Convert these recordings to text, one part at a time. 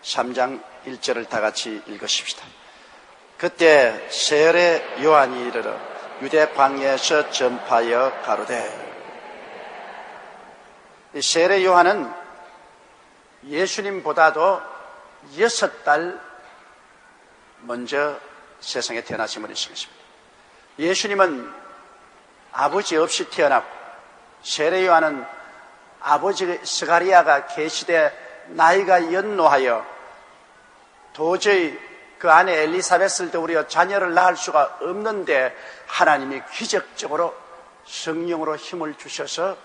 3장 1절을 다 같이 읽으십시다. 그때 세례 요한이 이르러 유대 광야에서 전파하여 가로되. 이 세례 요한은 예수님보다도 6달 먼저 세상에 태어나신 분이십니다. 예수님은 아버지 없이 태어났고, 세례 요한은 아버지 스가리야가 계시되 나이가 연노하여 도저히 그 안에 엘리사벳을 더 우리가 자녀를 낳을 수가 없는데 하나님이 기적적으로 성령으로 힘을 주셔서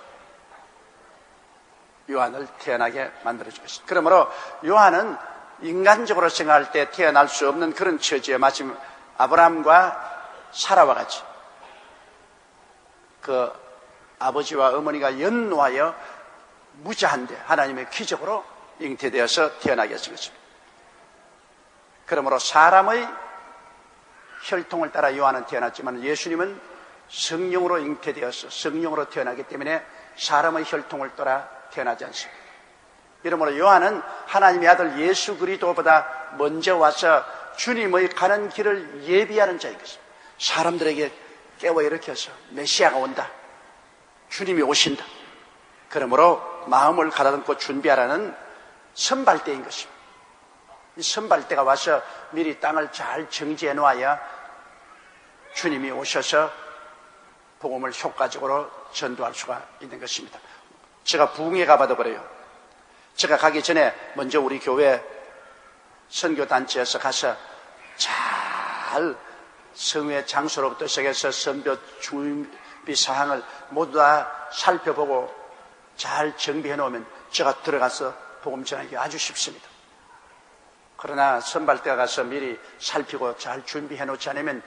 요한을 태어나게 만들어 주셨습니다. 그러므로 요한은 인간적으로 생각할 때 태어날 수 없는 그런 처지에 마침 아브라함과 사라와 같이 그 아버지와 어머니가 연노하여 무자한데 하나님의 기적으로 잉태되어서 태어나게 하신 것입니다. 그러므로 사람의 혈통을 따라 요한은 태어났지만 예수님은 성령으로 잉태되어서 성령으로 태어나기 때문에 사람의 혈통을 따라 태어나지 않습니다. 이러므로 요한은 하나님의 아들 예수 그리스도보다 먼저 와서 주님의 가는 길을 예비하는 자인 것입니다. 사람들에게 깨워 일으켜서 메시아가 온다, 주님이 오신다, 그러므로 마음을 가다듬고 준비하라는 선발대인 것입니다. 이 선발대가 와서 미리 땅을 잘 정지해 놓아야 주님이 오셔서 복음을 효과적으로 전도할 수가 있는 것입니다. 제가 부흥회 가봐도 그래요. 제가 가기 전에 먼저 우리 교회 선교단체에서 가서 잘 성회 장소로부터 시작해서 선교 준비 사항을 모두 다 살펴보고 잘 정비해 놓으면 제가 들어가서 복음 전하기 아주 쉽습니다. 그러나 선발대가 가서 미리 살피고 잘 준비해 놓지 않으면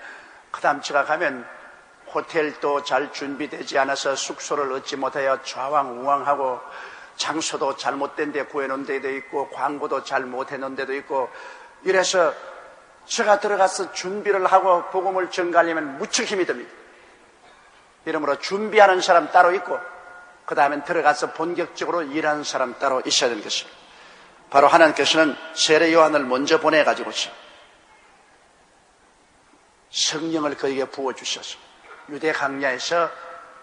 그 다음 제가 가면 호텔도 잘 준비되지 않아서 숙소를 얻지 못하여 좌왕우왕하고 장소도 잘못된 데 구해놓은 데도 있고 광고도 잘 못해놓은 데도 있고 이래서 제가 들어가서 준비를 하고 복음을 전가하려면 무척 힘이 듭니다. 이러므로 준비하는 사람 따로 있고 그 다음엔 들어가서 본격적으로 일하는 사람 따로 있어야 되는 것입니다. 바로 하나님께서는 세례 요한을 먼저 보내가지고 성령을 그에게 부어주셔서 유대 광야에서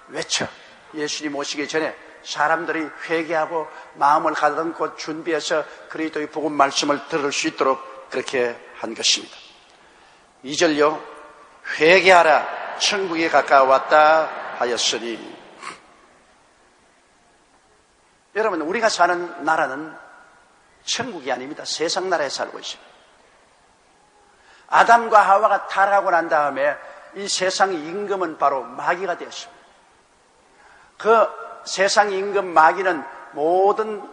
외쳐 예수님 오시기 전에 사람들이 회개하고 마음을 가다듬고 준비해서 그리스도의 복음 말씀을 들을 수 있도록 그렇게 한 것입니다. 2절요. 회개하라 천국이 가까웠다 하였으니. 여러분, 우리가 사는 나라는 천국이 아닙니다. 세상 나라에 살고 있습니다. 아담과 하와가 타락하고 난 다음에 이 세상 임금은 바로 마귀가 되었습니다. 그 세상 임금 마귀는 모든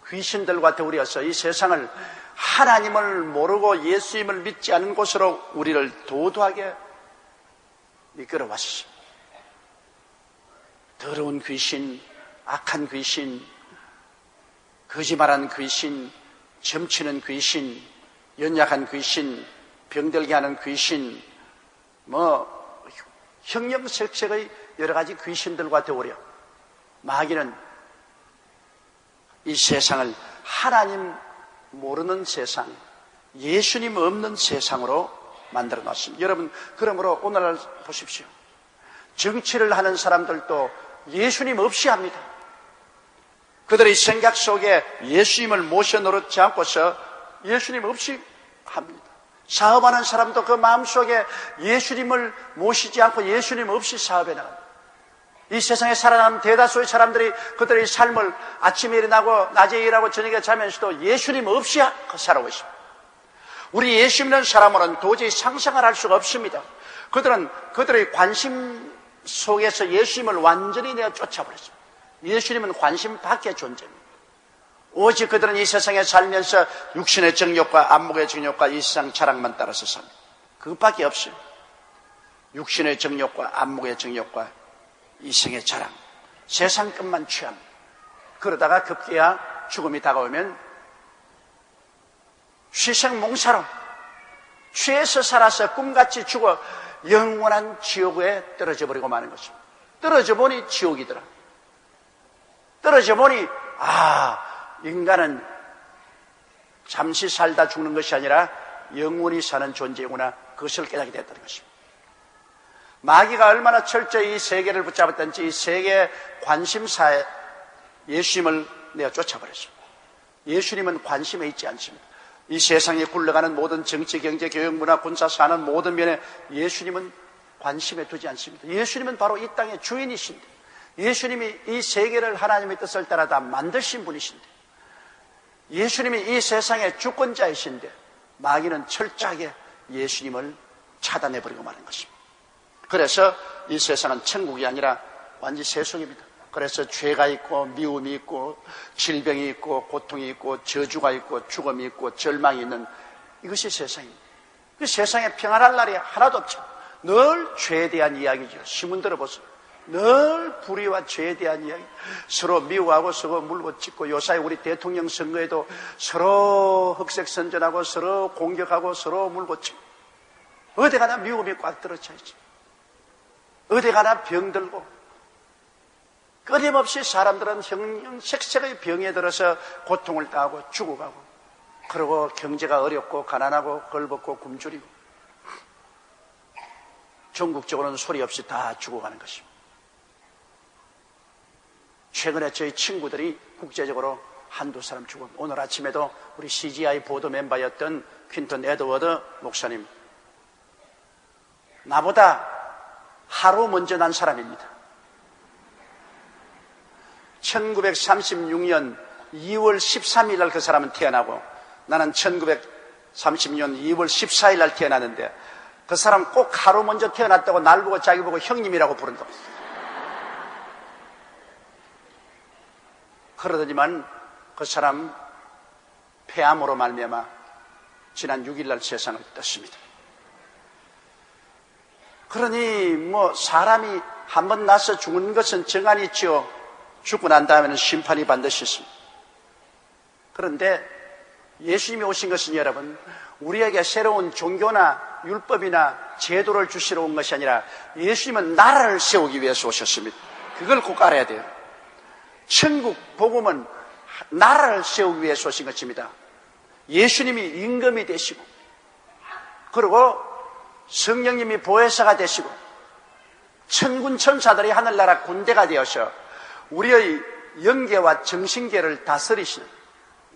귀신들과 더불어서 이 세상을 하나님을 모르고 예수님을 믿지 않은 곳으로 우리를 도도하게 이끌어 왔습니다. 더러운 귀신, 악한 귀신, 거짓말하는 귀신, 점치는 귀신, 연약한 귀신, 병들게 하는 귀신, 형형색색의 여러 가지 귀신들과 더불어 마귀는 이 세상을 하나님 모르는 세상, 예수님 없는 세상으로 만들어 놨습니다. 여러분, 그러므로 오늘날 보십시오. 정치를 하는 사람들도 예수님 없이 합니다. 그들의 생각 속에 예수님을 모셔 노릇지 않고서 예수님 없이 합니다. 사업하는 사람도 그 마음속에 예수님을 모시지 않고 예수님 없이 사업해 나갑니다. 이 세상에 살아가는 대다수의 사람들이 그들의 삶을 아침에 일어나고 낮에 일하고 저녁에 자면서도 예수님 없이 살아오고 있습니다. 우리 예수 믿는 사람으로는 도저히 상상을 할 수가 없습니다. 그들은 그들의 관심 속에서 예수님을 완전히 내어 쫓아버렸습니다. 예수님은 관심 밖의 존재입니다. 오직 그들은 이 세상에 살면서 육신의 정욕과 안목의 정욕과 이 세상 자랑만 따라서 삽니다. 그것밖에 없어요. 육신의 정욕과 안목의 정욕과 이생의 자랑, 세상 것만 취합니다. 그러다가 급기야 죽음이 다가오면 쇠생몽사로 취해서 살아서 꿈같이 죽어 영원한 지옥에 떨어져 버리고 마는 것입니다. 떨어져 보니 지옥이더라. 떨어져 보니 인간은 잠시 살다 죽는 것이 아니라 영원히 사는 존재구나, 그것을 깨닫게 됐다는 것입니다. 마귀가 얼마나 철저히 이 세계를 붙잡았던지 이 세계의 관심사에 예수님을 내어 쫓아버렸습니다. 예수님은 관심에 있지 않습니다. 이 세상에 굴러가는 모든 정치, 경제, 교육, 문화, 군사, 산업 모든 면에 예수님은 관심에 두지 않습니다. 예수님은 바로 이 땅의 주인이신데, 예수님이 이 세계를 하나님의 뜻을 따라 다 만드신 분이신데, 예수님이 이 세상의 주권자이신데 마귀는 철저하게 예수님을 차단해버리고 마는 것입니다. 그래서 이 세상은 천국이 아니라 완전히 세속입니다. 그래서 죄가 있고 미움이 있고 질병이 있고 고통이 있고 저주가 있고 죽음이 있고 절망이 있는 이것이 세상입니다. 그 세상에 평안할 날이 하나도 없죠. 늘 죄에 대한 이야기죠. 신문 들어보세요. 늘 불의와 죄에 대한 이야기, 서로 미워하고 서로 물고 찢고, 요사이 우리 대통령 선거에도 서로 흑색선전하고 서로 공격하고 서로 물고 찢고, 어디 가나 미움이 꽉 들어차 있죠. 어디 가나 병들고, 끊임없이 사람들은 형형색색의 병에 들어서 고통을 당하고 죽어가고, 그리고 경제가 어렵고 가난하고 걸벗고 굶주리고, 전국적으로는 소리 없이 다 죽어가는 것입니다. 최근에 저희 친구들이 국제적으로 한두 사람 죽음, 오늘 아침에도 우리 CGI 보도 멤버였던 퀸턴 에드워드 목사님, 나보다 하루 먼저 난 사람입니다. 1936년 2월 13일 날 그 사람은 태어나고, 나는 1936년 2월 14일 날 태어났는데, 그 사람 꼭 하루 먼저 태어났다고 날 보고 자기 보고 형님이라고 부른다. 그러더니만 그 사람 폐암으로 말미암아 지난 6일 날 세상을 떴습니다. 그러니 사람이 한번 나서 죽는 것은 정한이 있죠. 죽고 난 다음에는 심판이 반드시 있습니다. 그런데 예수님이 오신 것은 여러분, 우리에게 새로운 종교나 율법이나 제도를 주시러 온 것이 아니라 예수님은 나라를 세우기 위해서 오셨습니다. 그걸 꼭 알아야 돼요. 천국 복음은 나라를 세우기 위해서 오신 것입니다. 예수님이 임금이 되시고, 그리고 성령님이 보혜사가 되시고, 천군 천사들이 하늘나라 군대가 되어서 우리의 영계와 정신계를 다스리시는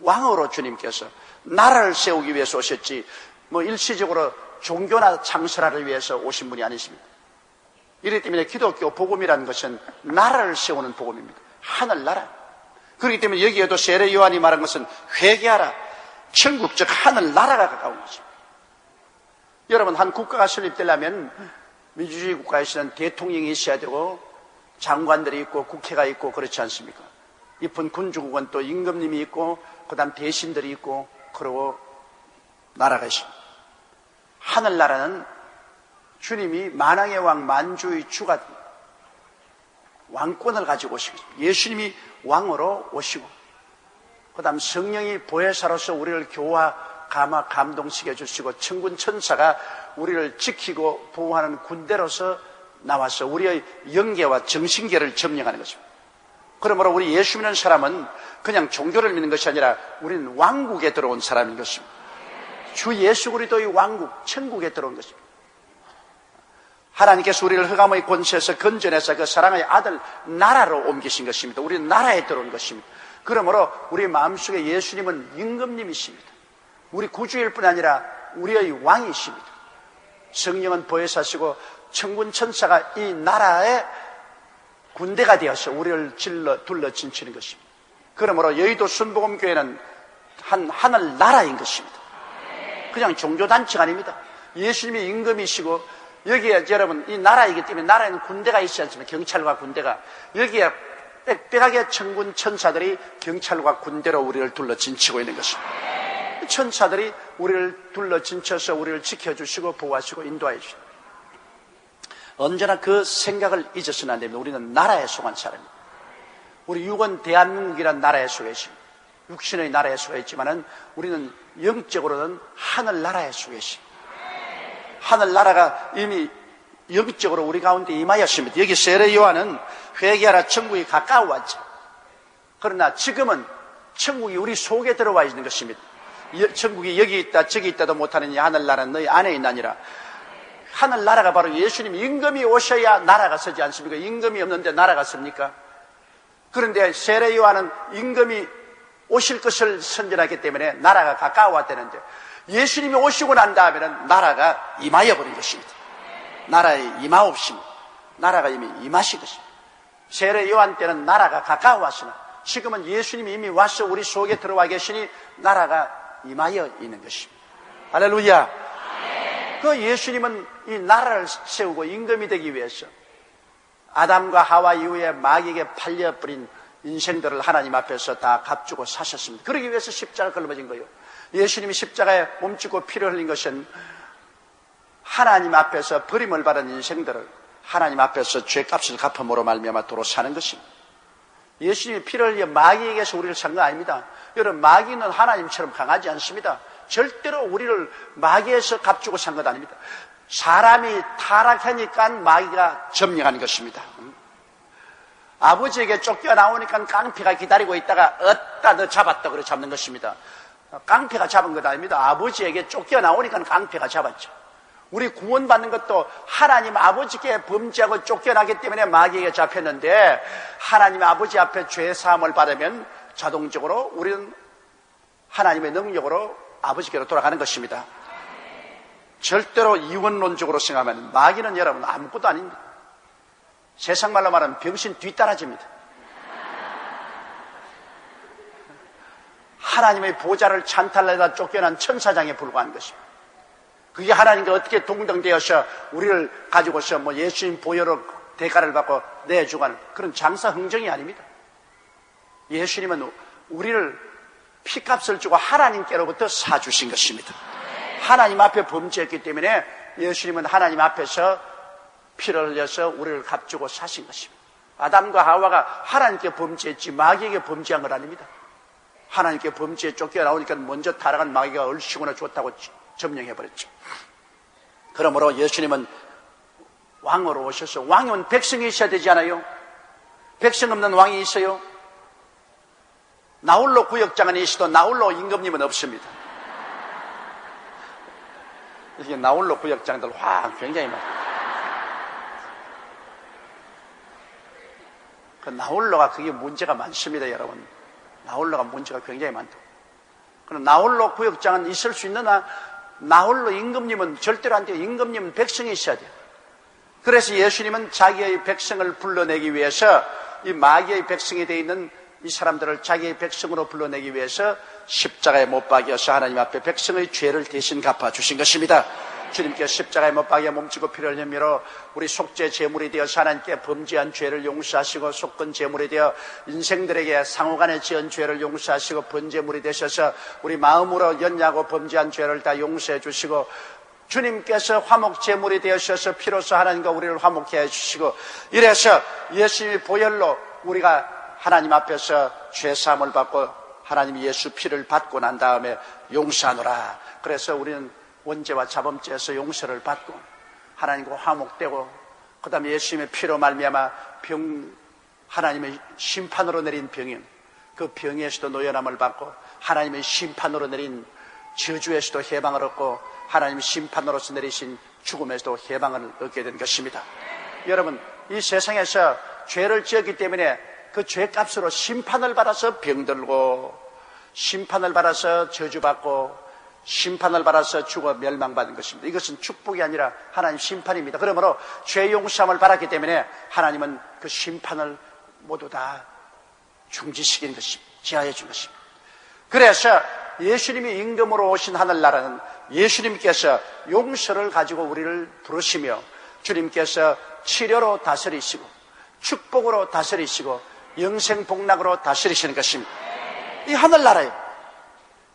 왕으로 주님께서 나라를 세우기 위해서 오셨지, 일시적으로 종교나 장설화를 위해서 오신 분이 아니십니다. 이렇기 때문에 기독교 복음이라는 것은 나라를 세우는 복음입니다. 하늘나라. 그렇기 때문에 여기에도 세례 요한이 말한 것은 회개하라, 천국적 하늘나라가 가까운 것입니다. 여러분, 한 국가가 설립되려면 민주주의 국가에서는 대통령이 있어야 되고 장관들이 있고 국회가 있고 그렇지 않습니까? 이쁜 군주국은 또 임금님이 있고 그 다음 대신들이 있고, 그리고 나라가 있습니다. 하늘나라는 주님이 만왕의 왕 만주의 주가 왕권을 가지고 오시고, 예수님이 왕으로 오시고, 그 다음 성령이 보혜사로서 우리를 교화, 감화, 감동시켜 주시고, 천군 천사가 우리를 지키고 보호하는 군대로서 나와서 우리의 영계와 정신계를 점령하는 것입니다. 그러므로 우리 예수 믿는 사람은 그냥 종교를 믿는 것이 아니라 우리는 왕국에 들어온 사람인 것입니다. 주 예수 그리스도의 왕국, 천국에 들어온 것입니다. 하나님께서 우리를 흑암의 권세에서 건져내서 그 사랑의 아들 나라로 옮기신 것입니다. 우리는 나라에 들어온 것입니다. 그러므로 우리 마음속에 예수님은 임금님이십니다. 우리 구주일 뿐 아니라 우리의 왕이십니다. 성령은 보혜사시고 천군 천사가 이 나라의 군대가 되어서 우리를 둘러 진치는 것입니다. 그러므로 여의도 순복음교회는 한 하늘 나라인 것입니다. 그냥 종교단체가 아닙니다. 예수님이 임금이시고, 여기에 여러분 이 나라이기 때문에, 나라에는 군대가 있지 않습니까? 경찰과 군대가. 여기에 빽빽하게 천군 천사들이 경찰과 군대로 우리를 둘러 진치고 있는 것입니다. 천사들이 우리를 둘러 진쳐서 우리를 지켜주시고 보호하시고 인도해 주십니다. 언제나 그 생각을 잊어서는 안 됩니다. 우리는 나라에 속한 사람입니다. 우리 육은 대한민국이라는 나라에 속해 있습니다. 육신의 나라에 속해 있지만은 우리는 영적으로는 하늘나라에 속해 있습니다. 하늘나라가 이미 영적으로 우리 가운데 임하였습니다. 여기 세례 요한은 회개하라, 천국이 가까워왔죠. 그러나 지금은 천국이 우리 속에 들어와 있는 것입니다. 천국이 여기 있다 저기 있다도 못하는 이 하늘나라는 너희 안에 있나니라. 하늘나라가 바로 예수님 임금이 오셔야 나라가 서지 않습니까? 임금이 없는데 나라가 섭니까? 그런데 세례 요한은 임금이 오실 것을 선전하기 때문에 나라가 가까워왔다는데, 예수님이 오시고 난 다음에는 나라가 임하여 버린 것입니다. 나라에 임하옵심, 나라가 이미 임하신 것입니다. 세례 요한 때는 나라가 가까워왔으나 지금은 예수님이 이미 와서 우리 속에 들어와 계시니 나라가 임하여 있는 것입니다. 할렐루야. 그 예수님은 이 나라를 세우고 임금이 되기 위해서 아담과 하와 이후에 마귀에게 팔려버린 인생들을 하나님 앞에서 다 값주고 사셨습니다. 그러기 위해서 십자가를 걸어진 거예요. 예수님이 십자가에 몸짓고 피를 흘린 것은 하나님 앞에서 버림을 받은 인생들을 하나님 앞에서 죄값을 갚음으로 말미암아 도로 사는 것입니다. 예수님이 피를 흘려 마귀에게서 우리를 산 거 아닙니다. 여러분, 마귀는 하나님처럼 강하지 않습니다. 절대로 우리를 마귀에서 값주고 산 것 아닙니다. 사람이 타락하니까 마귀가 점령하는 것입니다. 아버지에게 쫓겨나오니까 깡패가 기다리고 있다가 얻다 너 잡았다 그래 잡는 것입니다. 깡패가 잡은 것 아닙니다. 아버지에게 쫓겨나오니까 깡패가 잡았죠. 우리 구원받는 것도 하나님 아버지께 범죄하고 쫓겨나기 때문에 마귀에게 잡혔는데, 하나님 아버지 앞에 죄사함을 받으면 자동적으로 우리는 하나님의 능력으로 아버지께로 돌아가는 것입니다. 절대로 이원론적으로 생각하면 마귀는 여러분 아무것도 아닙니다. 세상 말로 말하면 병신 뒤따라집니다. 하나님의 보좌를 찬탈하다 쫓겨난 천사장에 불과한 것입니다. 그게 하나님께 어떻게 동등되어서 우리를 가지고서 예수님 보혈로 대가를 받고 내주가는 그런 장사 흥정이 아닙니다. 예수님은 우리를 피값을 주고 하나님께로부터 사주신 것입니다. 하나님 앞에 범죄했기 때문에 예수님은 하나님 앞에서 피를 흘려서 우리를 값주고 사신 것입니다. 아담과 하와가 하나님께 범죄했지 마귀에게 범죄한 건 아닙니다. 하나님께 범죄에 쫓겨나오니까 먼저 타락한 마귀가 얼씨구나 좋다고 점령해버렸죠. 그러므로 예수님은 왕으로 오셔서, 왕이면 백성이 있어야 되지 않아요? 백성 없는 왕이 있어요? 나홀로 구역장은 있어도 나홀로 임금님은 없습니다. 이게 나홀로 구역장들 굉장히 많아요. 그 나홀로가 그게 문제가 많습니다, 여러분. 나홀로가 문제가 굉장히 많다고. 그럼 나홀로 구역장은 있을 수 있느냐? 나홀로 임금님은 절대로 안 돼요. 임금님은 백성이 있어야 돼요. 그래서 예수님은 자기의 백성을 불러내기 위해서 이 마귀의 백성이 되어 있는 이 사람들을 자기의 백성으로 불러내기 위해서 십자가에 못 박여서 하나님 앞에 백성의 죄를 대신 갚아주신 것입니다. 주님께서 십자가에 못 박여 몸치고 피를 흘림으로 우리 속죄 제물이 되어서 하나님께 범죄한 죄를 용서하시고 속건 제물이 되어 인생들에게 상호간에 지은 죄를 용서하시고 번제물이 되셔서 우리 마음으로 연약하고 범죄한 죄를 다 용서해 주시고, 주님께서 화목 제물이 되어셔서 피로써 하나님과 우리를 화목해 해주시고, 이래서 예수님의 보혈로 우리가 하나님 앞에서 죄사함을 받고 하나님 예수 피를 받고 난 다음에 용서하노라. 그래서 우리는 원죄와 자범죄에서 용서를 받고 하나님과 화목되고, 그 다음에 예수님의 피로 말미암아 하나님의 심판으로 내린 병인 그 병에서도 노연함을 받고, 하나님의 심판으로 내린 저주에서도 해방을 얻고, 하나님의 심판으로서 내리신 죽음에서도 해방을 얻게 된 것입니다. 여러분, 이 세상에서 죄를 지었기 때문에 그 죄값으로 심판을 받아서 병들고, 심판을 받아서 저주받고, 심판을 받아서 죽어 멸망받은 것입니다. 이것은 축복이 아니라 하나님 심판입니다. 그러므로 죄 용서함을 받았기 때문에 하나님은 그 심판을 모두 다 중지시킨 것입니다. 지하해 준 것입니다. 그래서 예수님이 임금으로 오신 하늘나라는 예수님께서 용서를 가지고 우리를 부르시며, 주님께서 치료로 다스리시고 축복으로 다스리시고 영생복락으로 다스리시는 것입니다. 이 하늘나라예요.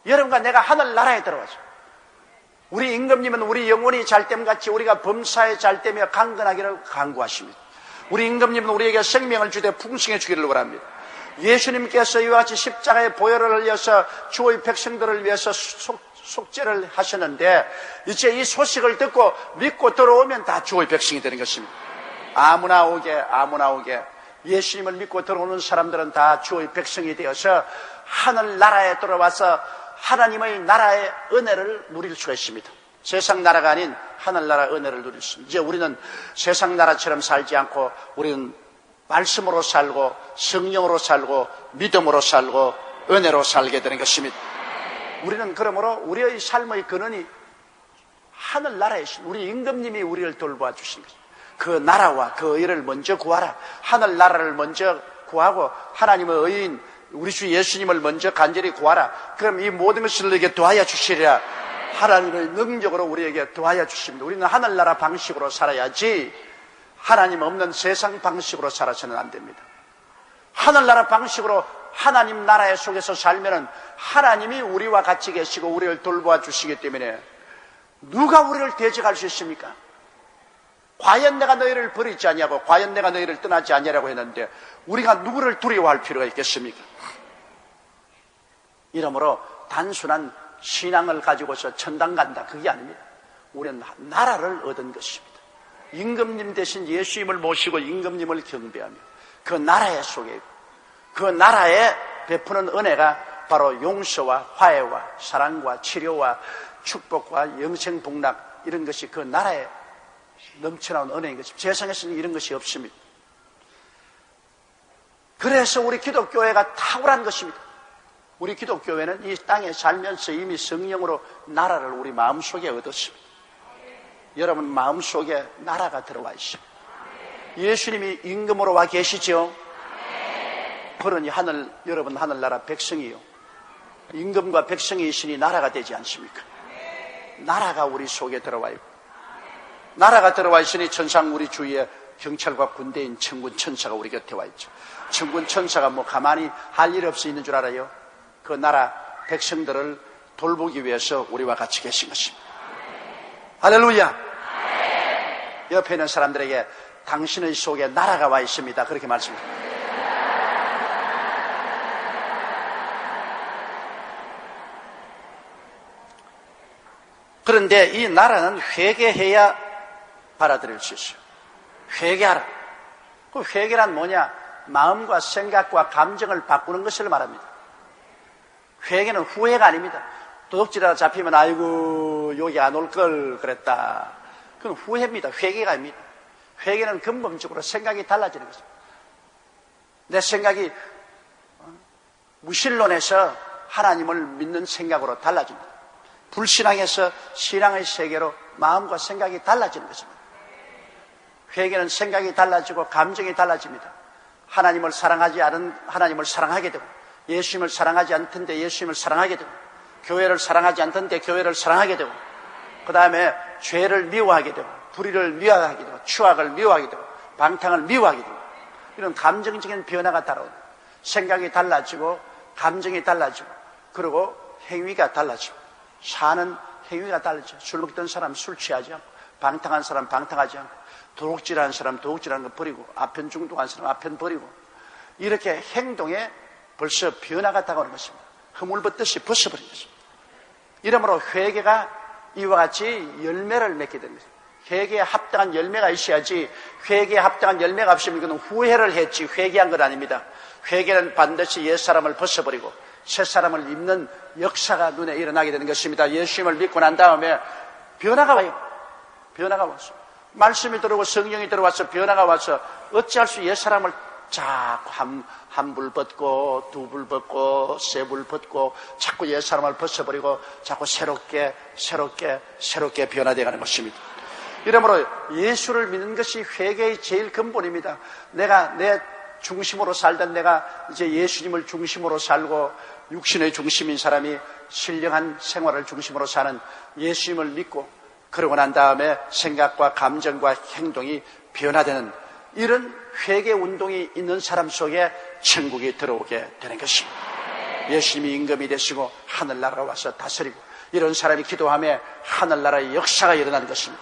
여러분과 내가 하늘나라에 들어가죠. 우리 임금님은 우리 영혼이 잘됨같이 우리가 범사에 잘되며 강건하기를 간구하십니다. 우리 임금님은 우리에게 생명을 주되 풍성해 주기를 원합니다. 예수님께서 이와 같이 십자가의 보혈을 흘려서 주의 백성들을 위해서 속죄를 하셨는데, 이제 이 소식을 듣고 믿고 들어오면 다 주의 백성이 되는 것입니다. 아무나 오게 예수님을 믿고 들어오는 사람들은 다 주의 백성이 되어서 하늘나라에 들어와서 하나님의 나라의 은혜를 누릴 수가 있습니다. 세상 나라가 아닌 하늘나라 은혜를 누릴 수 있습니다. 이제 우리는 세상 나라처럼 살지 않고 우리는 말씀으로 살고 성령으로 살고 믿음으로 살고 은혜로 살게 되는 것입니다. 우리는 그러므로 우리의 삶의 근원이 하늘나라에 있습니다. 우리 임금님이 우리를 돌보아 주신 것입니다. 그 나라와 그 의를 먼저 구하라. 하늘나라를 먼저 구하고 하나님의 의인 우리 주 예수님을 먼저 간절히 구하라. 그럼 이 모든 것을 너에게 더하여 주시리라. 하나님의 능력으로 우리에게 더하여 주십니다. 우리는 하늘나라 방식으로 살아야지 하나님 없는 세상 방식으로 살아서는 안 됩니다. 하늘나라 방식으로 하나님 나라의 속에서 살면은 하나님이 우리와 같이 계시고 우리를 돌보아 주시기 때문에 누가 우리를 대적할 수 있습니까? 과연 내가 너희를 버리지 아니하고 과연 내가 너희를 떠나지 아니하라고 했는데 우리가 누구를 두려워할 필요가 있겠습니까? 이러므로 단순한 신앙을 가지고서 천당 간다 그게 아닙니다. 우리는 나라를 얻은 것입니다. 임금님 대신 예수님을 모시고 임금님을 경배하며 그 나라의 속에 그 나라에 베푸는 은혜가 바로 용서와 화해와 사랑과 치료와 축복과 영생복락 이런 것이 그 나라에 넘쳐나온 은혜인 것입니다. 세상에서는 이런 것이 없습니다. 그래서 우리 기독교회가 탁월한 것입니다. 우리 기독교회는 이 땅에 살면서 이미 성령으로 나라를 우리 마음속에 얻었습니다. 여러분 마음속에 나라가 들어와 있습니다. 예수님이 임금으로 와 계시죠? 그러니 여러분 하늘나라 백성이요. 임금과 백성이 있으니 나라가 되지 않습니까? 나라가 우리 속에 들어와 있고 나라가 들어와 있으니 천상 우리 주위에 경찰과 군대인 천군 천사가 우리 곁에 와 있죠. 천군 천사가 뭐 가만히 할 일 없이 있는 줄 알아요? 그 나라 백성들을 돌보기 위해서 우리와 같이 계신 것입니다. 할렐루야. 옆에 있는 사람들에게 당신의 속에 나라가 와 있습니다. 그렇게 말씀합니다. 그런데 이 나라는 회개해야 받아들일 수 있어요. 회개하라. 그 회개란 뭐냐? 마음과 생각과 감정을 바꾸는 것을 말합니다. 회개는 후회가 아닙니다. 도둑질하다 잡히면 아이고 여기 안 올 걸 그랬다. 그건 후회입니다. 회개가 아닙니다. 회개는 근본적으로 생각이 달라지는 것입니다. 내 생각이 무신론에서 하나님을 믿는 생각으로 달라집니다. 불신앙에서 신앙의 세계로 마음과 생각이 달라지는 것입니다. 회개는 생각이 달라지고 감정이 달라집니다. 하나님을 사랑하지 않은 하나님을 사랑하게 되고 예수님을 사랑하지 않던데 예수님을 사랑하게 되고 교회를 사랑하지 않던데 교회를 사랑하게 되고 그 다음에 죄를 미워하게 되고 불의를 미워하게 되고 추악을 미워하게 되고 방탕을 미워하게 되고 이런 감정적인 변화가 따라옵니다. 생각이 달라지고 감정이 달라지고 그리고 행위가 달라지고 사는 행위가 달라지고 술 먹던 사람 술 취하지 않고 방탕한 사람 방탕하지 않고 도둑질하는 사람 도둑질하는 거 버리고 아편 중독한 사람 아편 버리고 이렇게 행동에 벌써 변화가 다가오는 것입니다. 허물벗듯이 벗어버린 것입니다. 이러므로 회개가 이와 같이 열매를 맺게 됩니다. 회개에 합당한 열매가 있어야지 회개에 합당한 열매가 없으면 이거는 후회를 했지 회개한 건 아닙니다. 회개는 반드시 옛사람을 벗어버리고 새사람을 입는 역사가 눈에 일어나게 되는 것입니다. 예수님을 믿고 난 다음에 변화가 와요. 변화가 왔어. 말씀이 들어오고 성령이 들어와서 변화가 와서 어찌할 수 옛사람을 자꾸 한 불 벗고 두 불 벗고 세 불 벗고 자꾸 옛사람을 벗어버리고 자꾸 새롭게 변화되어 가는 것입니다. 이러므로 예수를 믿는 것이 회개의 제일 근본입니다. 내가 내 중심으로 살던 내가 이제 예수님을 중심으로 살고 육신의 중심인 사람이 신령한 생활을 중심으로 사는 예수님을 믿고 그러고 난 다음에 생각과 감정과 행동이 변화되는 이런 회개 운동이 있는 사람 속에 천국이 들어오게 되는 것입니다. 예수님이 임금이 되시고 하늘나라가 와서 다스리고 이런 사람이 기도하며 하늘나라의 역사가 일어나는 것입니다.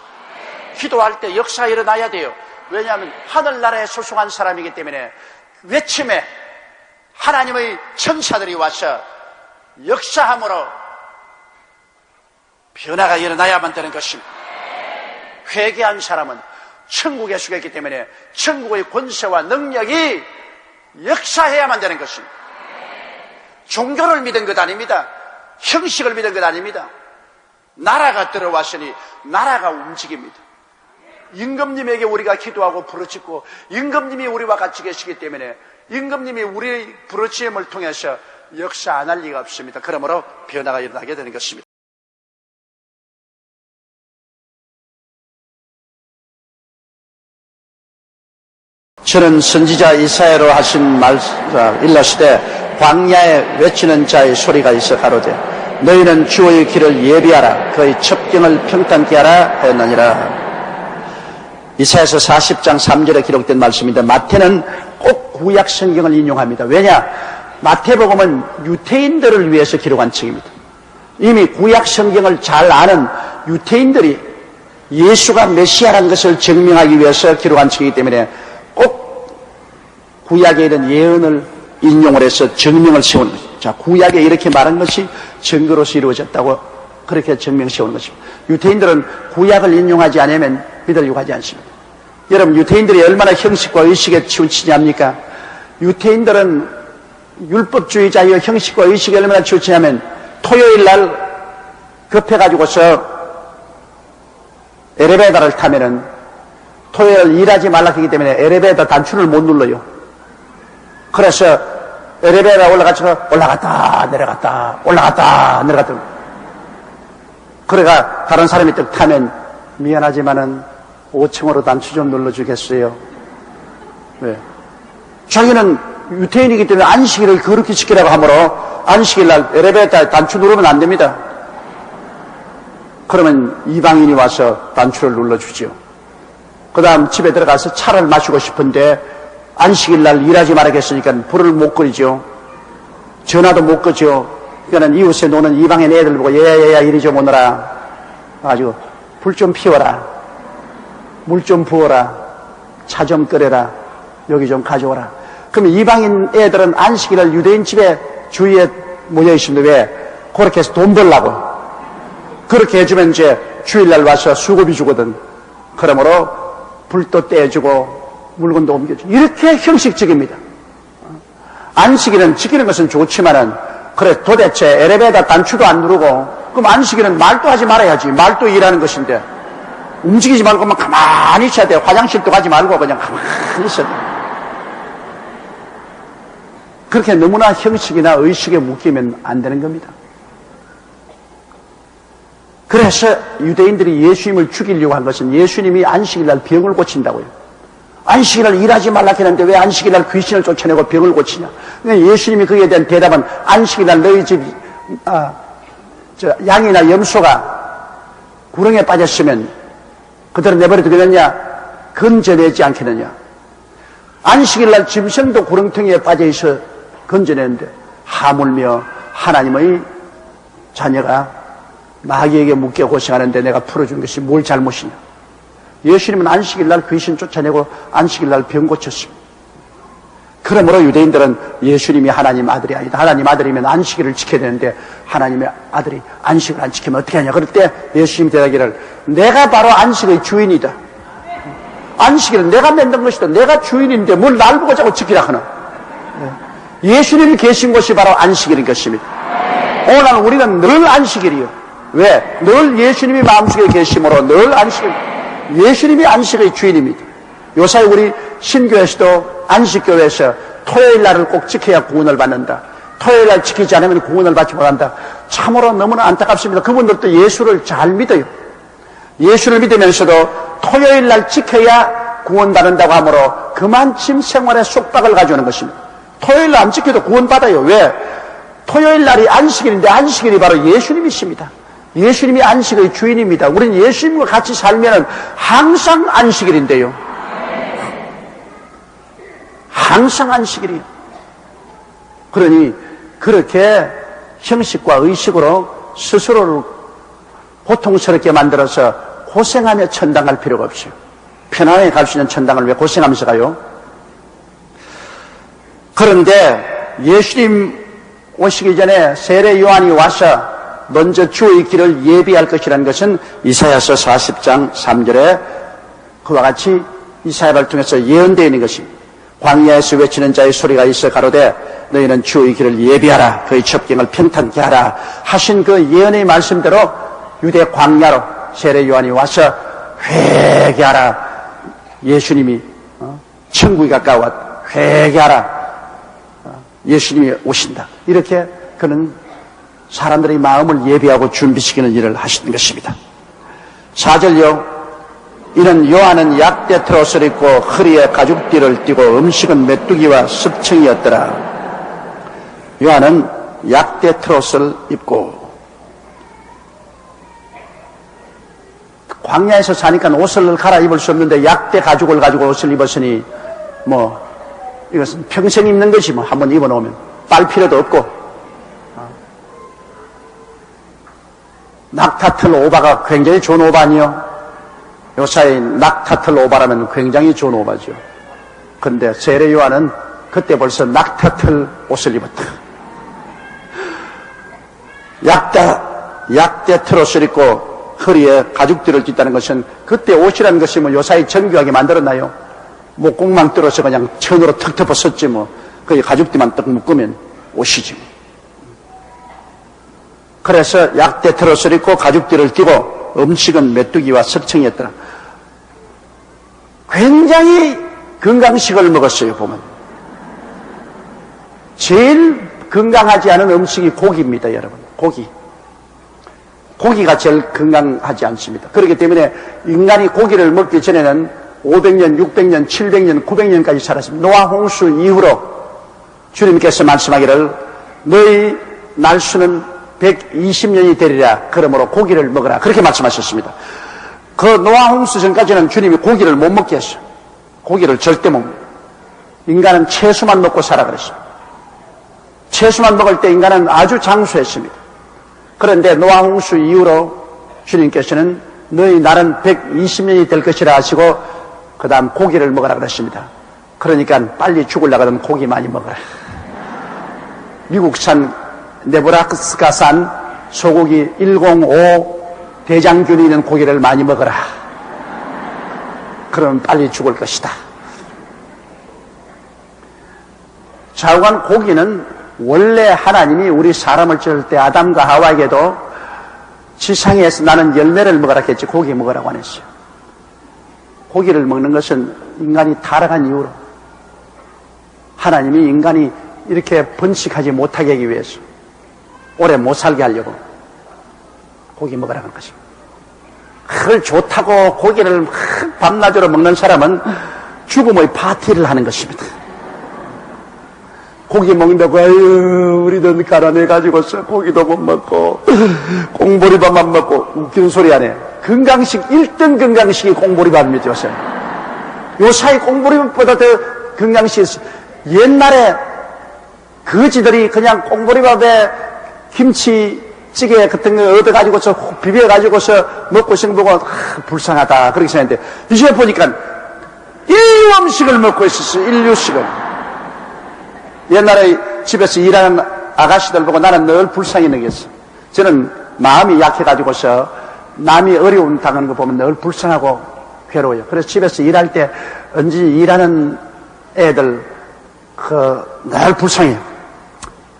기도할 때 역사가 일어나야 돼요. 왜냐하면 하늘나라에 소속한 사람이기 때문에 외침에 하나님의 천사들이 와서 역사함으로 변화가 일어나야만 되는 것입니다. 회개한 사람은 천국에 속했기 때문에 천국의 권세와 능력이 역사해야만 되는 것입니다. 종교를 믿은 것 아닙니다. 형식을 믿은 것 아닙니다. 나라가 들어왔으니 나라가 움직입니다. 임금님에게 우리가 기도하고 부르짖고 임금님이 우리와 같이 계시기 때문에 임금님이 우리의 부르짖음을 통해서 역사 안 할 리가 없습니다. 그러므로 변화가 일어나게 되는 것입니다. 저는 선지자 이사야로 하신 말 일러시되 광야에 외치는 자의 소리가 있어 가로되 너희는 주의 길을 예비하라 그의 첩경을 평탄케 하라 하였느니라. 이사야서 40장 3절에 기록된 말씀인데 마태는 꼭 구약 성경을 인용합니다. 왜냐? 마태복음은 유태인들을 위해서 기록한 책입니다. 이미 구약 성경을 잘 아는 유태인들이 예수가 메시아라는 것을 증명하기 위해서 기록한 책이기 때문에 꼭 구약에 있는 예언을 인용을 해서 증명을 세우는 것입니다. 자, 구약에 이렇게 말한 것이 증거로서 이루어졌다고 그렇게 증명 세우는 것입니다. 유태인들은 구약을 인용하지 않으면 믿으려고 하지 않습니다. 여러분, 유태인들이 얼마나 형식과 의식에 치우치냐합니까? 유태인들은 율법주의자여 형식과 의식에 얼마나 치우치냐면 토요일 날 급해가지고서 엘리베이터를 타면은 토요일 일하지 말라 하기 때문에 엘리베이터 단추를 못 눌러요. 그래서 엘리베이터 올라갔다 내려갔다 올라갔다 내려갔다. 그래가 다른 사람이 딱 타면 미안하지만은 5층으로 단추 좀 눌러주겠어요. 왜? 자기는 유태인이기 때문에 안식일을 그렇게 지키라고 하므로 안식일날 엘리베이터에 단추 누르면 안 됩니다. 그러면 이방인이 와서 단추를 눌러주지요. 그 다음 집에 들어가서 차를 마시고 싶은데 안식일날 일하지 말아야겠으니까 불을 못 끄죠. 전화도 못 끄죠. 그러니까 이웃에 노는 이방인 애들 보고 얘야 이리 좀 오너라. 아주 불 좀 피워라. 물 좀 부어라. 차 좀 끓여라. 여기 좀 가져오라. 그럼 이방인 애들은 안식일날 유대인 집에 주위에 모여 있습니다. 왜? 그렇게 해서 돈 벌라고. 그렇게 해주면 이제 주일날 와서 수고비 주거든. 그러므로 불도 떼주고 물건도 옮겨주고. 이렇게 형식적입니다. 안식일은 지키는 것은 좋지만은 그래 도대체 엘리베이터 단추도 안 누르고 그럼 안식일은 말도 하지 말아야지. 말도 일하는 것인데 움직이지 말고만 가만히 있어야 돼요. 화장실도 가지 말고 그냥 가만히 있어야 돼요. 그렇게 너무나 형식이나 의식에 묶이면 안 되는 겁니다. 그래서 유대인들이 예수님을 죽이려고 한 것은 예수님이 안식일날 병을 고친다고요. 안식일날 일하지 말라 했는데 왜 안식일날 귀신을 쫓아내고 병을 고치냐. 예수님이 거기에 대한 대답은 안식일날 너희 집 양이나 염소가 구렁에 빠졌으면 그대로 내버려도 되느냐? 건져내지 않겠느냐? 안식일날 짐승도 구렁텅이에 빠져있어 건져내는데 하물며 하나님의 자녀가 마귀에게 묶여 고생하는데 내가 풀어준 것이 뭘 잘못이냐? 예수님은 안식일날 귀신 쫓아내고 안식일날 병 고쳤습니다. 그러므로 유대인들은 예수님이 하나님 아들이 아니다. 하나님 아들이면 안식일을 지켜야 되는데 하나님의 아들이 안식을 안 지키면 어떻게 하냐. 그럴 때 예수님이 대답하기를 내가 바로 안식의 주인이다. 안식일은 내가 만든 것이다. 내가 주인인데 뭘 날 보고 자꾸 지키라 하나. 예수님이 계신 곳이 바로 안식일인 것입니다. 오늘 우리는 늘 안식일이요. 왜? 늘 예수님이 마음속에 계심으로 늘 안식일. 예수님이 안식의 주인입니다. 요사이 우리 신교에서도 안식교회에서 토요일 날을 꼭 지켜야 구원을 받는다. 토요일 날 지키지 않으면 구원을 받지 못한다. 참으로 너무나 안타깝습니다. 그분들도 예수를 잘 믿어요. 예수를 믿으면서도 토요일 날 지켜야 구원받는다고 하므로 그만침 생활에 속박을 가져오는 것입니다. 토요일 날 안 지켜도 구원받아요. 왜? 토요일 날이 안식일인데 안식일이 바로 예수님이십니다. 예수님이 안식의 주인입니다. 우리는 예수님과 같이 살면 항상 안식일인데요. 항상 안식일이에요. 그러니 그렇게 형식과 의식으로 스스로를 고통스럽게 만들어서 고생하며 천당 갈 필요가 없어요. 편안하게 갈 수 있는 천당을 왜 고생하면서 가요? 그런데 예수님 오시기 전에 세례 요한이 와서 먼저 주의 길을 예비할 것이라는 것은 이사야서 40장 3절에 그와 같이 이사야를 통해서 예언되어 있는 것입니다. 광야에서 외치는 자의 소리가 있어 가로되 너희는 주의 길을 예비하라 그의 첩경을 평탄케 하라 하신 그 예언의 말씀대로 유대 광야로 세례 요한이 와서 회개하라. 예수님이 천국이 가까워 회개하라. 예수님이 오신다. 이렇게 그는 사람들의 마음을 예비하고 준비시키는 일을 하시는 것입니다. 4절요. 이는 요한은 약대 트롯을 입고 허리에 가죽띠를 띠고 음식은 메뚜기와 습청이었더라. 요한은 약대 트롯을 입고 광야에서 사니까 옷을 갈아입을 수 없는데 약대 가죽을 가지고 옷을 입었으니 이것은 평생 입는 것이 한번 입어놓으면 빨 필요도 없고 낙타틀 오바가 굉장히 좋은 오바 아니요? 요사이 낙타틀 오바라면 굉장히 좋은 오바죠. 그런데 세례 요한은 그때 벌써 낙타틀 옷을 입었다. 약대 트롯을 입고 허리에 가죽띠를 띠다는 것은 그때 옷이라는 것이 요사이 정교하게 만들었나요? 목공망 뚫어서 그냥 천으로 턱 덮었었지 거기 가죽띠만 딱 묶으면 옷이지. 그래서 약대 트롯을 입고 가죽띠를 띠고 음식은 메뚜기와 석청이었더라. 굉장히 건강식을 먹었어요. 보면 제일 건강하지 않은 음식이 고기입니다. 여러분, 고기가 제일 건강하지 않습니다. 그렇기 때문에 인간이 고기를 먹기 전에는 500년, 600년, 700년, 900년까지 살았습니다. 노아 홍수 이후로 주님께서 말씀하기를 너희 날수는 120년이 되리라. 그러므로 고기를 먹으라. 그렇게 말씀하셨습니다. 그 노아 홍수 전까지는 주님이 고기를 못 먹게 했어요. 고기를 절대 못 먹어요. 인간은 채소만 먹고 살아 그랬어요. 채소만 먹을 때 인간은 아주 장수했습니다. 그런데 노아 홍수 이후로 주님께서는 너희 날은 120년이 될 것이라 하시고 그 다음 고기를 먹으라 그랬습니다. 그러니까 빨리 죽으려고 하면 고기 많이 먹어라. 미국산 네브라스카산 소고기 105 대장균이 있는 고기를 많이 먹어라. 그러면 빨리 죽을 것이다. 좌우간 고기는 원래 하나님이 우리 사람을 지을 때 아담과 하와에게도 지상에서 나는 열매를 먹으라 했지 고기 먹으라고 안 했어요. 고기를 먹는 것은 인간이 타락한 이후로 하나님이 인간이 이렇게 번식하지 못하게 하기 위해서 오래 못 살게 하려고 고기 먹으라고 하는 것입니다. 그걸 좋다고 고기를 밤낮으로 먹는 사람은 죽음의 파티를 하는 것입니다. 고기 먹는다고 아유 우리도 가난해가지고서 고기도 못 먹고 꽁보리밥만 먹고 웃기는 소리 안 해. 건강식 1등 건강식이 꽁보리밥입니다. 요사이 꽁보리밥보다 더 건강식이 있어요. 옛날에 거지들이 그냥 꽁보리밥에 김치찌개 같은 거 얻어가지고서 비벼가지고서 먹고 싶은 거 보고 불쌍하다 그렇게 생각했는데 이제 보니까 인류 음식을 먹고 있었어요. 인류식을. 옛날에 집에서 일하는 아가씨들 보고 나는 늘 불쌍히 느꼈어. 저는 마음이 약해가지고서 남이 어려움 당하는 거 보면 늘 불쌍하고 괴로워요. 그래서 집에서 일할 때 언제 일하는 애들 늘 불쌍해요.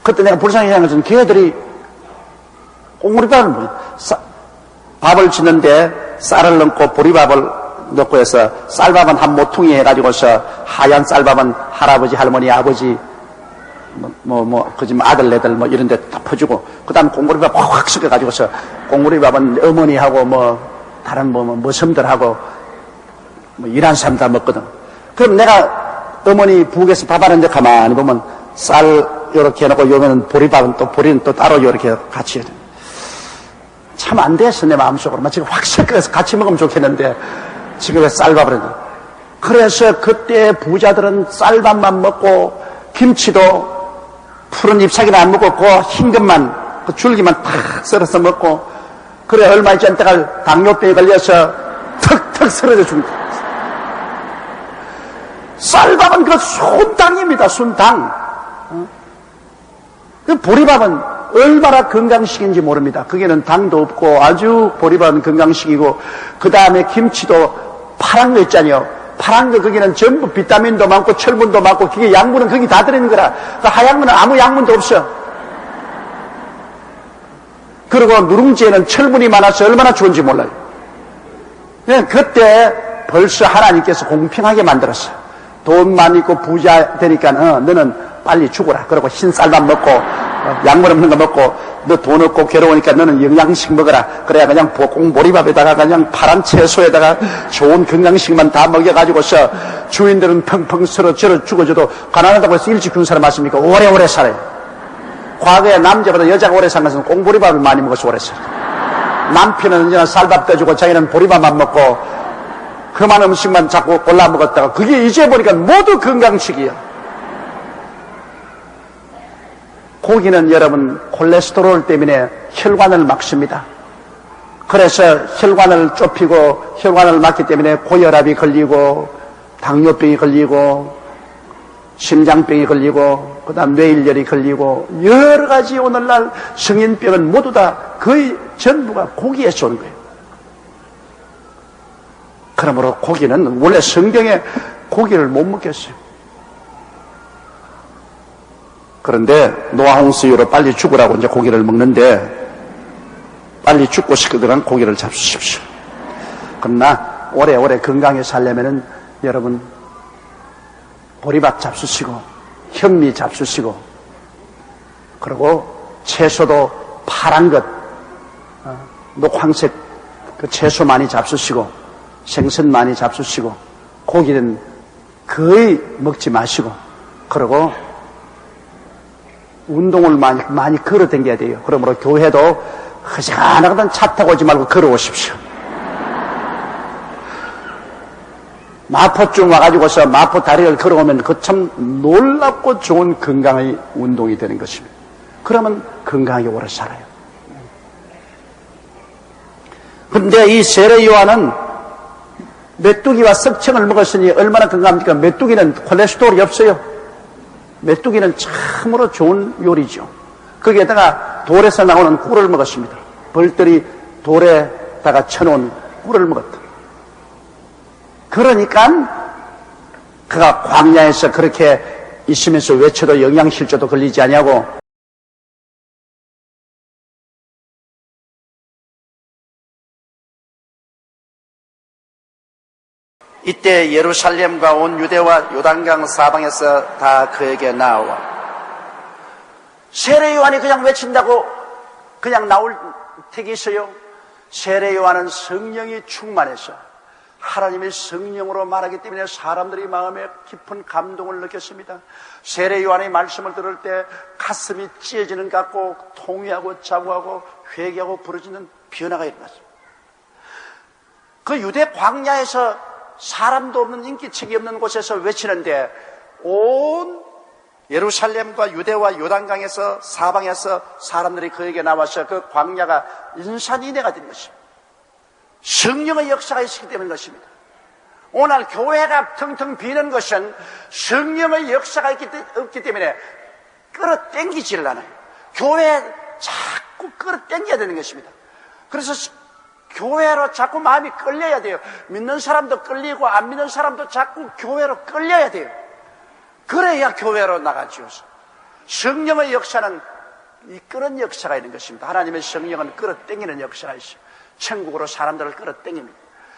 그때 내가 불쌍히 생각한 것은 걔들이 꽁보리밥을 밥을 짓는데 쌀을 넣고 보리밥을 넣고 해서 쌀밥은 한 모퉁이 해가지고서 하얀 쌀밥은 할아버지, 할머니, 아버지 아들, 애들 이런 데 다 퍼주고 그 다음 꽁보리밥 확 섞어가지고서 꽁보리밥은 어머니하고 다른 머슴들하고 일하는 사람 다 먹거든. 그럼 내가 어머니 부엌에서 밥 하는데 가만히 보면 쌀 요렇게 해놓고 요면은 보리밥은 또 보리는 또 따로 요렇게 같이 참 안 됐어 내 마음속으로. 지금 확 섞어서 같이 먹으면 좋겠는데 지금 왜 쌀밥을 했냐. 그래서 그때 부자들은 쌀밥만 먹고 김치도 푸른 잎사귀는 안 먹고 그 흰 것만 그 줄기만 탁 썰어서 먹고 그래 얼마 있지 않다가 당뇨병에 걸려서 턱턱 쓰러져 죽는다. 쌀밥은 그 순당입니다. 순당. 그 보리밥은 얼마나 건강식인지 모릅니다. 거기는 당도 없고 아주 보리밥은 건강식이고 그 다음에 김치도 파란 거 있잖아요. 파란 거 거기는 전부 비타민도 많고 철분도 많고 그게 양분은 거기 다 들어있는 거라. 그 하얀 거는 아무 양분도 없어. 그리고 누룽지에는 철분이 많아서 얼마나 좋은지 몰라요. 그때 벌써 하나님께서 공평하게 만들었어. 돈만 있고 부자 되니까 너는 빨리 죽어라. 그리고 흰 쌀밥 먹고 양물 없는 거 먹고 너 돈 없고 괴로우니까 너는 영양식 먹어라. 그래야 그냥 볶음보리밥에다가 그냥 파란 채소에다가 좋은 건강식만 다 먹여가지고서 주인들은 펑펑 서로 저러 죽어줘도 가난하다고 해서 일찍 죽는 사람 맞습니까? 오래오래 살아요. 과거에 남자보다 여자가 오래 산 것은 꽁보리밥을 많이 먹어서 오래 살아요. 남편은 언제나 쌀밥 떠주고 자기는 보리밥만 먹고 그만 음식만 자꾸 골라 먹었다가 그게 이제 보니까 모두 건강식이야. 고기는 여러분 콜레스테롤 때문에 혈관을 막습니다. 그래서 혈관을 좁히고 혈관을 막기 때문에 고혈압이 걸리고 당뇨병이 걸리고 심장병이 걸리고 그다음 뇌일열이 걸리고 여러 가지 오늘날 성인병은 모두 다 거의 전부가 고기에서 오는 거예요. 그러므로 고기는 원래 성경에 고기를 못 먹겠어요. 그런데 노아홍수 이후로 빨리 죽으라고 이제 고기를 먹는데 빨리 죽고 싶거든 고기를 잡수십시오. 그러나 오래오래 건강히 살려면은 여러분 보리밥 잡수시고 현미 잡수시고 그리고 채소도 파란 것 녹황색 그 채소 많이 잡수시고 생선 많이 잡수시고 고기는 거의 먹지 마시고 그리고 운동을 많이 걸어 다녀야 돼요. 그러므로 교회도 허시간하거든 차 타고 오지 말고 걸어오십시오. 마포쯤 와가지고서 마포 다리를 걸어오면 그 참 놀랍고 좋은 건강의 운동이 되는 것입니다. 그러면 건강하게 오래 살아요. 그런데 이 세례 요한은 메뚜기와 석청을 먹었으니 얼마나 건강합니까? 메뚜기는 콜레스테롤이 없어요. 메뚜기는 참으로 좋은 요리죠. 거기에다가 돌에서 나오는 꿀을 먹었습니다. 벌들이 돌에다가 쳐놓은 꿀을 먹었다. 그러니까 그가 광야에서 그렇게 있으면서 외쳐도 영양실조도 걸리지 않냐고 이때 예루살렘과 온 유대와 요단강 사방에서 다 그에게 나와 세례 요한이 그냥 외친다고 그냥 나올 택이 있어요. 세례 요한은 성령이 충만해서 하나님의 성령으로 말하기 때문에 사람들이 마음에 깊은 감동을 느꼈습니다. 세례 요한의 말씀을 들을 때 가슴이 찢어지는 것 같고 통회하고 자고하고 회개하고 부러지는 변화가 일어났습니다. 그 유대 광야에서 사람도 없는 인기척이 없는 곳에서 외치는데 온 예루살렘과 유대와 요단강에서 사방에서 사람들이 그에게 나와서 그 광야가 인산인해가 된 것입니다. 성령의 역사가 있었기 때문인 것입니다. 오늘 교회가 텅텅 비는 것은 성령의 역사가 없기 때문에 끌어당기지를 않아요. 교회에 자꾸 끌어당겨야 되는 것입니다. 그래서 교회로 자꾸 마음이 끌려야 돼요. 믿는 사람도 끌리고 안 믿는 사람도 자꾸 교회로 끌려야 돼요. 그래야 교회로 나가지요. 성령의 역사는 이끄는 역사가 있는 것입니다. 하나님의 성령은 끌어당기는 역사가 있어요. 천국으로 사람들을 끌어당깁니다.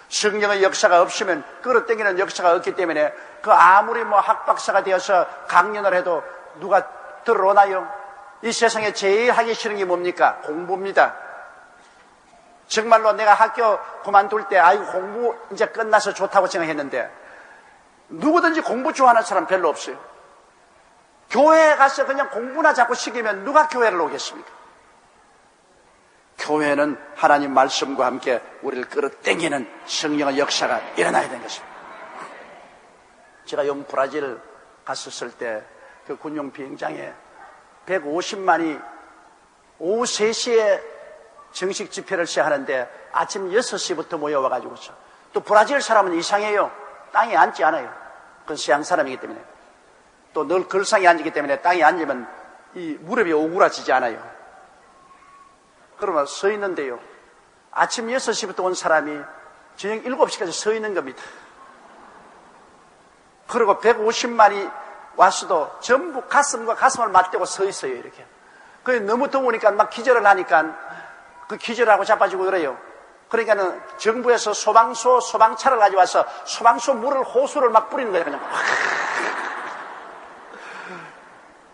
성령의 역사가 없으면 끌어당기는 역사가 없기 때문에 그 아무리 학박사가 되어서 강연을 해도 누가 들어오나요? 이 세상에 제일 하기 싫은 게 뭡니까? 공부입니다. 정말로 내가 학교 그만둘 때 아이고 공부 이제 끝나서 좋다고 생각했는데 누구든지 공부 좋아하는 사람 별로 없어요. 교회에 가서 그냥 공부나 자꾸 시키면 누가 교회를 오겠습니까? 교회는 하나님 말씀과 함께 우리를 끌어당기는 성령의 역사가 일어나야 되는 것입니다. 제가 영 브라질 갔었을 때 그 군용 비행장에 150만이 오후 3시에 정식 집회를 시작하는데 아침 6시부터 모여와가지고서 또 브라질 사람은 이상해요. 땅에 앉지 않아요. 그건 서양 사람이기 때문에 또 늘 걸상에 앉기 때문에 땅에 앉으면 이 무릎이 오그라지지 않아요. 그러면 서 있는데요. 아침 6시부터 온 사람이 저녁 7시까지 서 있는 겁니다. 그리고 150만이 왔어도 전부 가슴과 가슴을 맞대고 서 있어요, 이렇게. 그 너무 더우니까 막 기절을 하니까 그 기절하고 자빠지고 그래요. 그러니까는 정부에서 소방차를 가져와서 소방서 물을, 호수를 막 뿌리는 거예요, 그냥.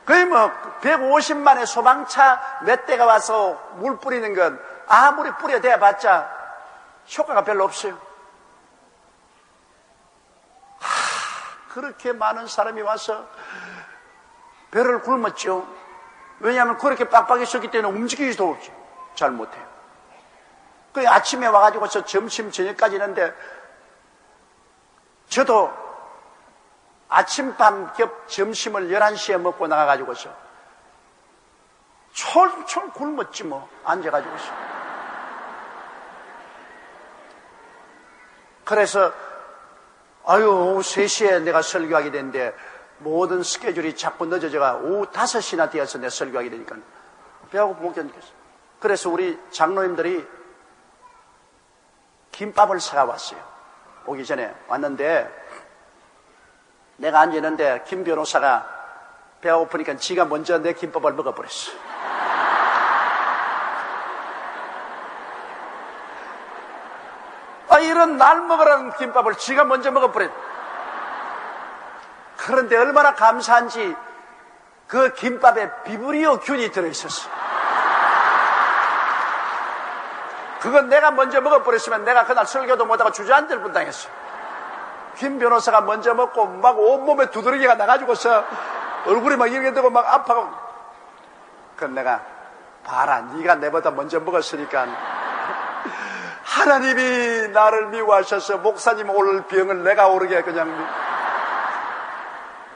거의 뭐 150만의 소방차 몇 대가 와서 물 뿌리는 건 아무리 뿌려대봤자 효과가 별로 없어요. 그렇게 많은 사람이 와서 배를 굶었죠. 왜냐하면 그렇게 빡빡했었기 때문에 움직이지도 잘 못해요. 그 아침에 와가지고서 점심 저녁까지 있는데 저도 아침밤 겹 점심을 11시에 먹고 나가가지고서 철철 굶었지 뭐, 앉아가지고서. 그래서 오후 3시에 내가 설교하게 되는데 모든 스케줄이 자꾸 늦어져가 오후 5시나 되어서 내가 설교하게 되니까 배하고 못 견디겠어. 그래서 우리 장로님들이 김밥을 사가 왔어요. 오기 전에 왔는데 내가 앉아있는데 김 변호사가 배가 고프니까 지가 먼저 내 김밥을 먹어버렸어. 이런 날 먹으라는 김밥을 지가 먼저 먹어버렸어. 그런데 얼마나 감사한지 그 김밥에 비브리오 균이 들어있었어. 그건 내가 먼저 먹어버렸으면 내가 그날 설교도 못하고 주저앉을 분당했어. 김 변호사가 먼저 먹고 막 온몸에 두드러기가 나가지고서 얼굴이 막 이렇게 되고 막 아파가고. 그건 내가 봐라, 네가 내보다 먼저 먹었으니까 하나님이 나를 미워하셔서 목사님 올 병을 내가 오르게 그냥.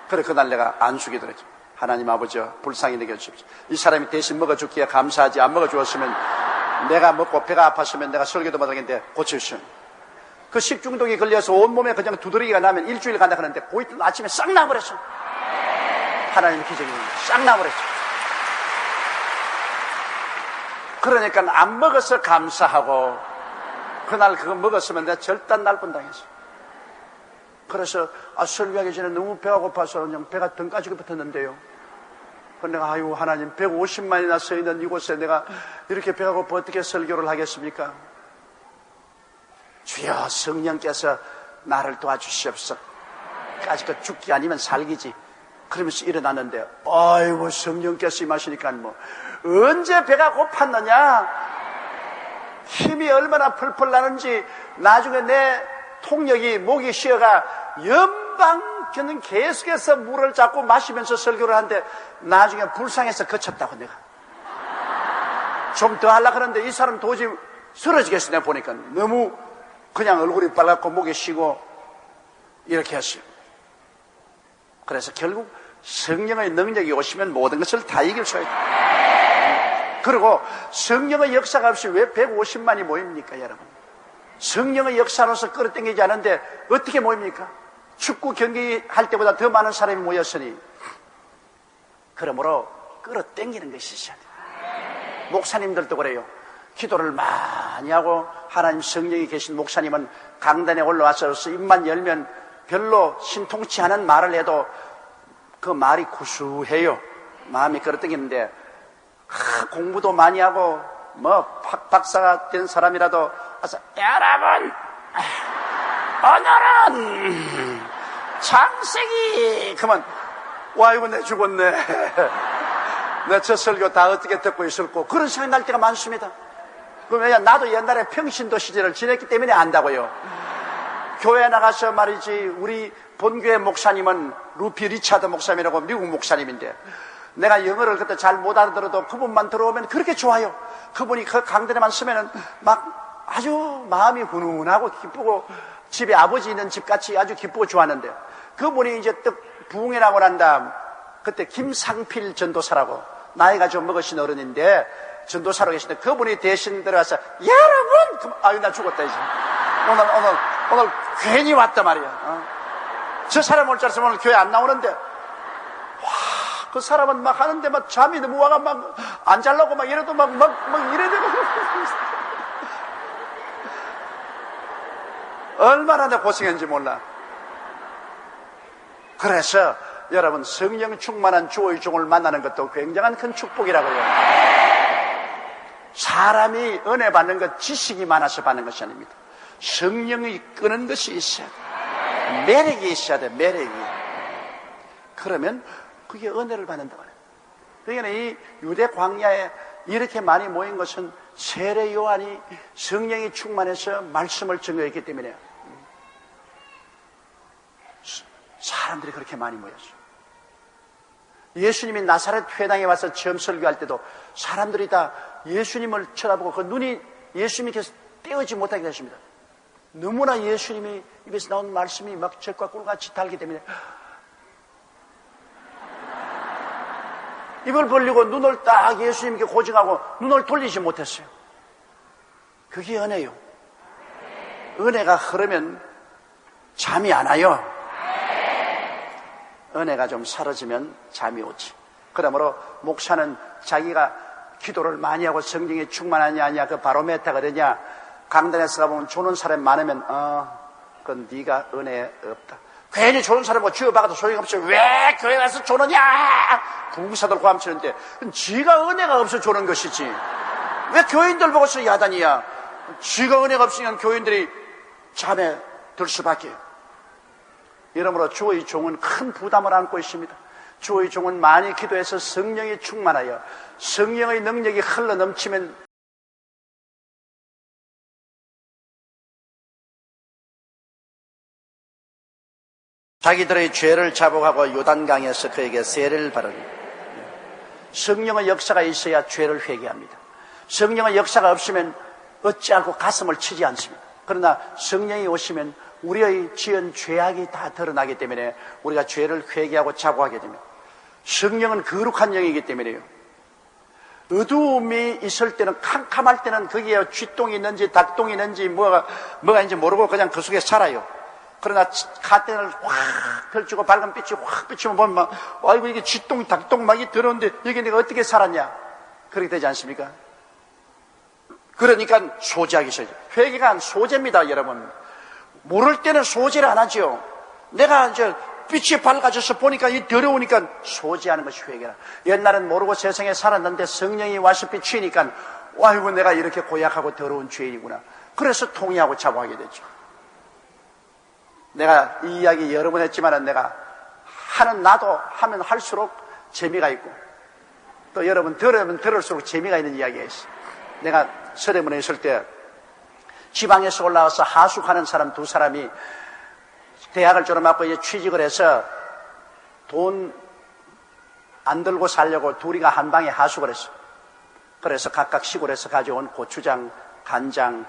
그래 그날 내가 안수기 들었지. 하나님 아버지 불쌍히 여겨주십시오. 이 사람이 대신 먹어줬기에 감사하지, 안 먹어주었으면 내가 먹고 배가 아팠으면 내가 설교도 못하겠는데 고쳐주시오. 그 식중독이 걸려서 온몸에 그냥 두드러기가 나면 일주일 간다 그러는데 그 이틀 아침에 싹 나버렸어. 하나님 기적입니다. 싹 나버렸어. 그러니까 안 먹어서 감사하고 그날 그거 먹었으면 내가 절단 날 뻔당했어. 그래서 설교하기 전에 너무 배가 고파서 그냥 배가 등까지 붙었는데요. 그런데 내가 하나님 150만이나 서 있는 이곳에 내가 이렇게 배가 고파 어떻게 설교를 하겠습니까? 주여 성령께서 나를 도와주시옵소서. 아직 죽기 아니면 살기지. 그러면서 일어났는데 성령께서 임하시니까 뭐 언제 배가 고팠느냐, 힘이 얼마나 펄펄 나는지 나중에 내 통력이 목이 쉬어가 연방교는 계속해서 물을 자꾸 마시면서 설교를 하는데 나중에 불쌍해서 그쳤다고. 내가 좀 더 하려고 하는데 이 사람 도저히 쓰러지겠어. 내가 보니까 너무 그냥 얼굴이 빨갛고 목이 쉬고 이렇게 했어요. 그래서 결국 성령의 능력이 오시면 모든 것을 다 이길 수가 있다. 그리고 성령의 역사가 없이 왜 150만이 모입니까, 여러분? 성령의 역사로서 끌어당기지 않은데 어떻게 모입니까? 축구 경기 할 때보다 더 많은 사람이 모였으니. 그러므로 끌어당기는 것이 있어야 돼요. 목사님들도 그래요. 기도를 많이 하고 하나님 성령이 계신 목사님은 강단에 올라와서 입만 열면 별로 신통치 않은 말을 해도 그 말이 구수해요. 마음이 끌어당기는데 공부도 많이 하고 뭐 박사가 된 사람이라도 와서 여러분 오늘은 창세기 그러면 와 이거 내 죽었네. 내 저 설교 다 어떻게 듣고 있을까 그런 생각이 날 때가 많습니다. 왜냐 나도 옛날에 평신도 시절을 지냈기 때문에 안다고요. 교회 나가서 말이지 우리 본교회 목사님은 루피 리차드 목사님이라고 미국 목사님인데 내가 영어를 그때 잘 못 알아들어도 그분만 들어오면 그렇게 좋아요. 그분이 그 강단에만 서면은 막 아주 마음이 훈훈하고 기쁘고 집에 아버지 있는 집같이 아주 기쁘고 좋았는데 그분이 이제 또 부흥회 나고 난 다음 그때 김상필 전도사라고 나이가 좀 먹으신 어른인데 전도사로 계신데 그분이 대신 들어가서 여러분 아유 나 죽었다 이제 오늘 괜히 왔단 말이야. 저 사람 올 줄 알았으면 오늘 교회 안 나오는데 그 사람은 막 하는데 막 잠이 너무 와가 막 안 잘라고 막 이래도 막 이래 되고 얼마나 내가 고생했는지 몰라. 그래서 여러분 성령 충만한 주의 종을 만나는 것도 굉장한 큰 축복이라고요. 사람이 은혜 받는 것 지식이 많아서 받는 것이 아닙니다. 성령이 끄는 것이 있어야 돼. 매력이 있어야 돼. 매력이. 그러면 그게 은혜를 받는다고 해요. 그러니까 이 유대 광야에 이렇게 많이 모인 것은 세례 요한이 성령이 충만해서 말씀을 증거했기 때문에요. 사람들이 그렇게 많이 모였어요. 예수님이 나사렛 회당에 와서 처음 설교할 때도 사람들이 다 예수님을 쳐다보고 그 눈이 예수님께서 떼어지 못하게 되십니다. 너무나 예수님이 입에서 나온 말씀이 막 적과 꿀같이 달기 때문에 입을 벌리고 눈을 딱 예수님께 고증하고 눈을 돌리지 못했어요. 그게 은혜요. 은혜가 흐르면 잠이 안 와요. 은혜가 좀 사라지면 잠이 오지. 그러므로 목사는 자기가 기도를 많이 하고 성령에 충만하냐 아니냐 그 바로메타가 되냐. 강단에서 가보면 조는 사람 많으면 그건 네가 은혜 없다. 괜히 조는 사람 뭐 쥐어박아도 소용없어요. 왜 교회 가서 조느냐 부부사들 고함치는데 지가 은혜가 없어 조는 것이지. 왜 교인들 보고서 야단이야. 지가 은혜가 없으면 교인들이 잠에 들 수밖에. 이러므로 주의 종은 큰 부담을 안고 있습니다. 주의 종은 많이 기도해서 성령이 충만하여 성령의 능력이 흘러 넘치면 자기들의 죄를 자복하고 요단강에서 그에게 세례를 받으니 성령의 역사가 있어야 죄를 회개합니다. 성령의 역사가 없으면 어찌하고 가슴을 치지 않습니다. 그러나 성령이 오시면 우리의 지은 죄악이 다 드러나기 때문에 우리가 죄를 회개하고 자복하게 됩니다. 성령은 거룩한 영이기 때문에요. 어두움이 있을 때는 캄캄할 때는 거기에 쥐똥이 있는지 닭똥이 있는지 뭐가 있는지 모르고 그냥 그 속에 살아요. 그러나 가텐을 확 펼치고 밝은 빛이 확 비치면 보면 막 아이고 이게 쥐똥 닭똥 막이 들어오는데 여기 내가 어떻게 살았냐 그렇게 되지 않습니까? 그러니까 소재하기 시작해요. 회개가 소재입니다. 여러분 모를 때는 소재를 안 하죠. 내가 이제 빛이 밝아져서 보니까 이 더러우니까 소재하는 것이 회개라. 옛날엔 모르고 세상에 살았는데 성령이 와서 비추니까 아이고 내가 이렇게 고약하고 더러운 죄인이구나. 그래서 통회하고 자복하게 되죠. 내가 이 이야기 여러 번 했지만 내가 나도 하면 할수록 재미가 있고 또 여러분 들으면 들을수록 재미가 있는 이야기가 있어. 내가 서대문에 있을 때 지방에서 올라와서 하숙하는 사람 두 사람이 대학을 졸업하고 이제 취직을 해서 돈 안 들고 살려고 둘이가 한 방에 하숙을 했어. 그래서 각각 시골에서 가져온 고추장, 간장,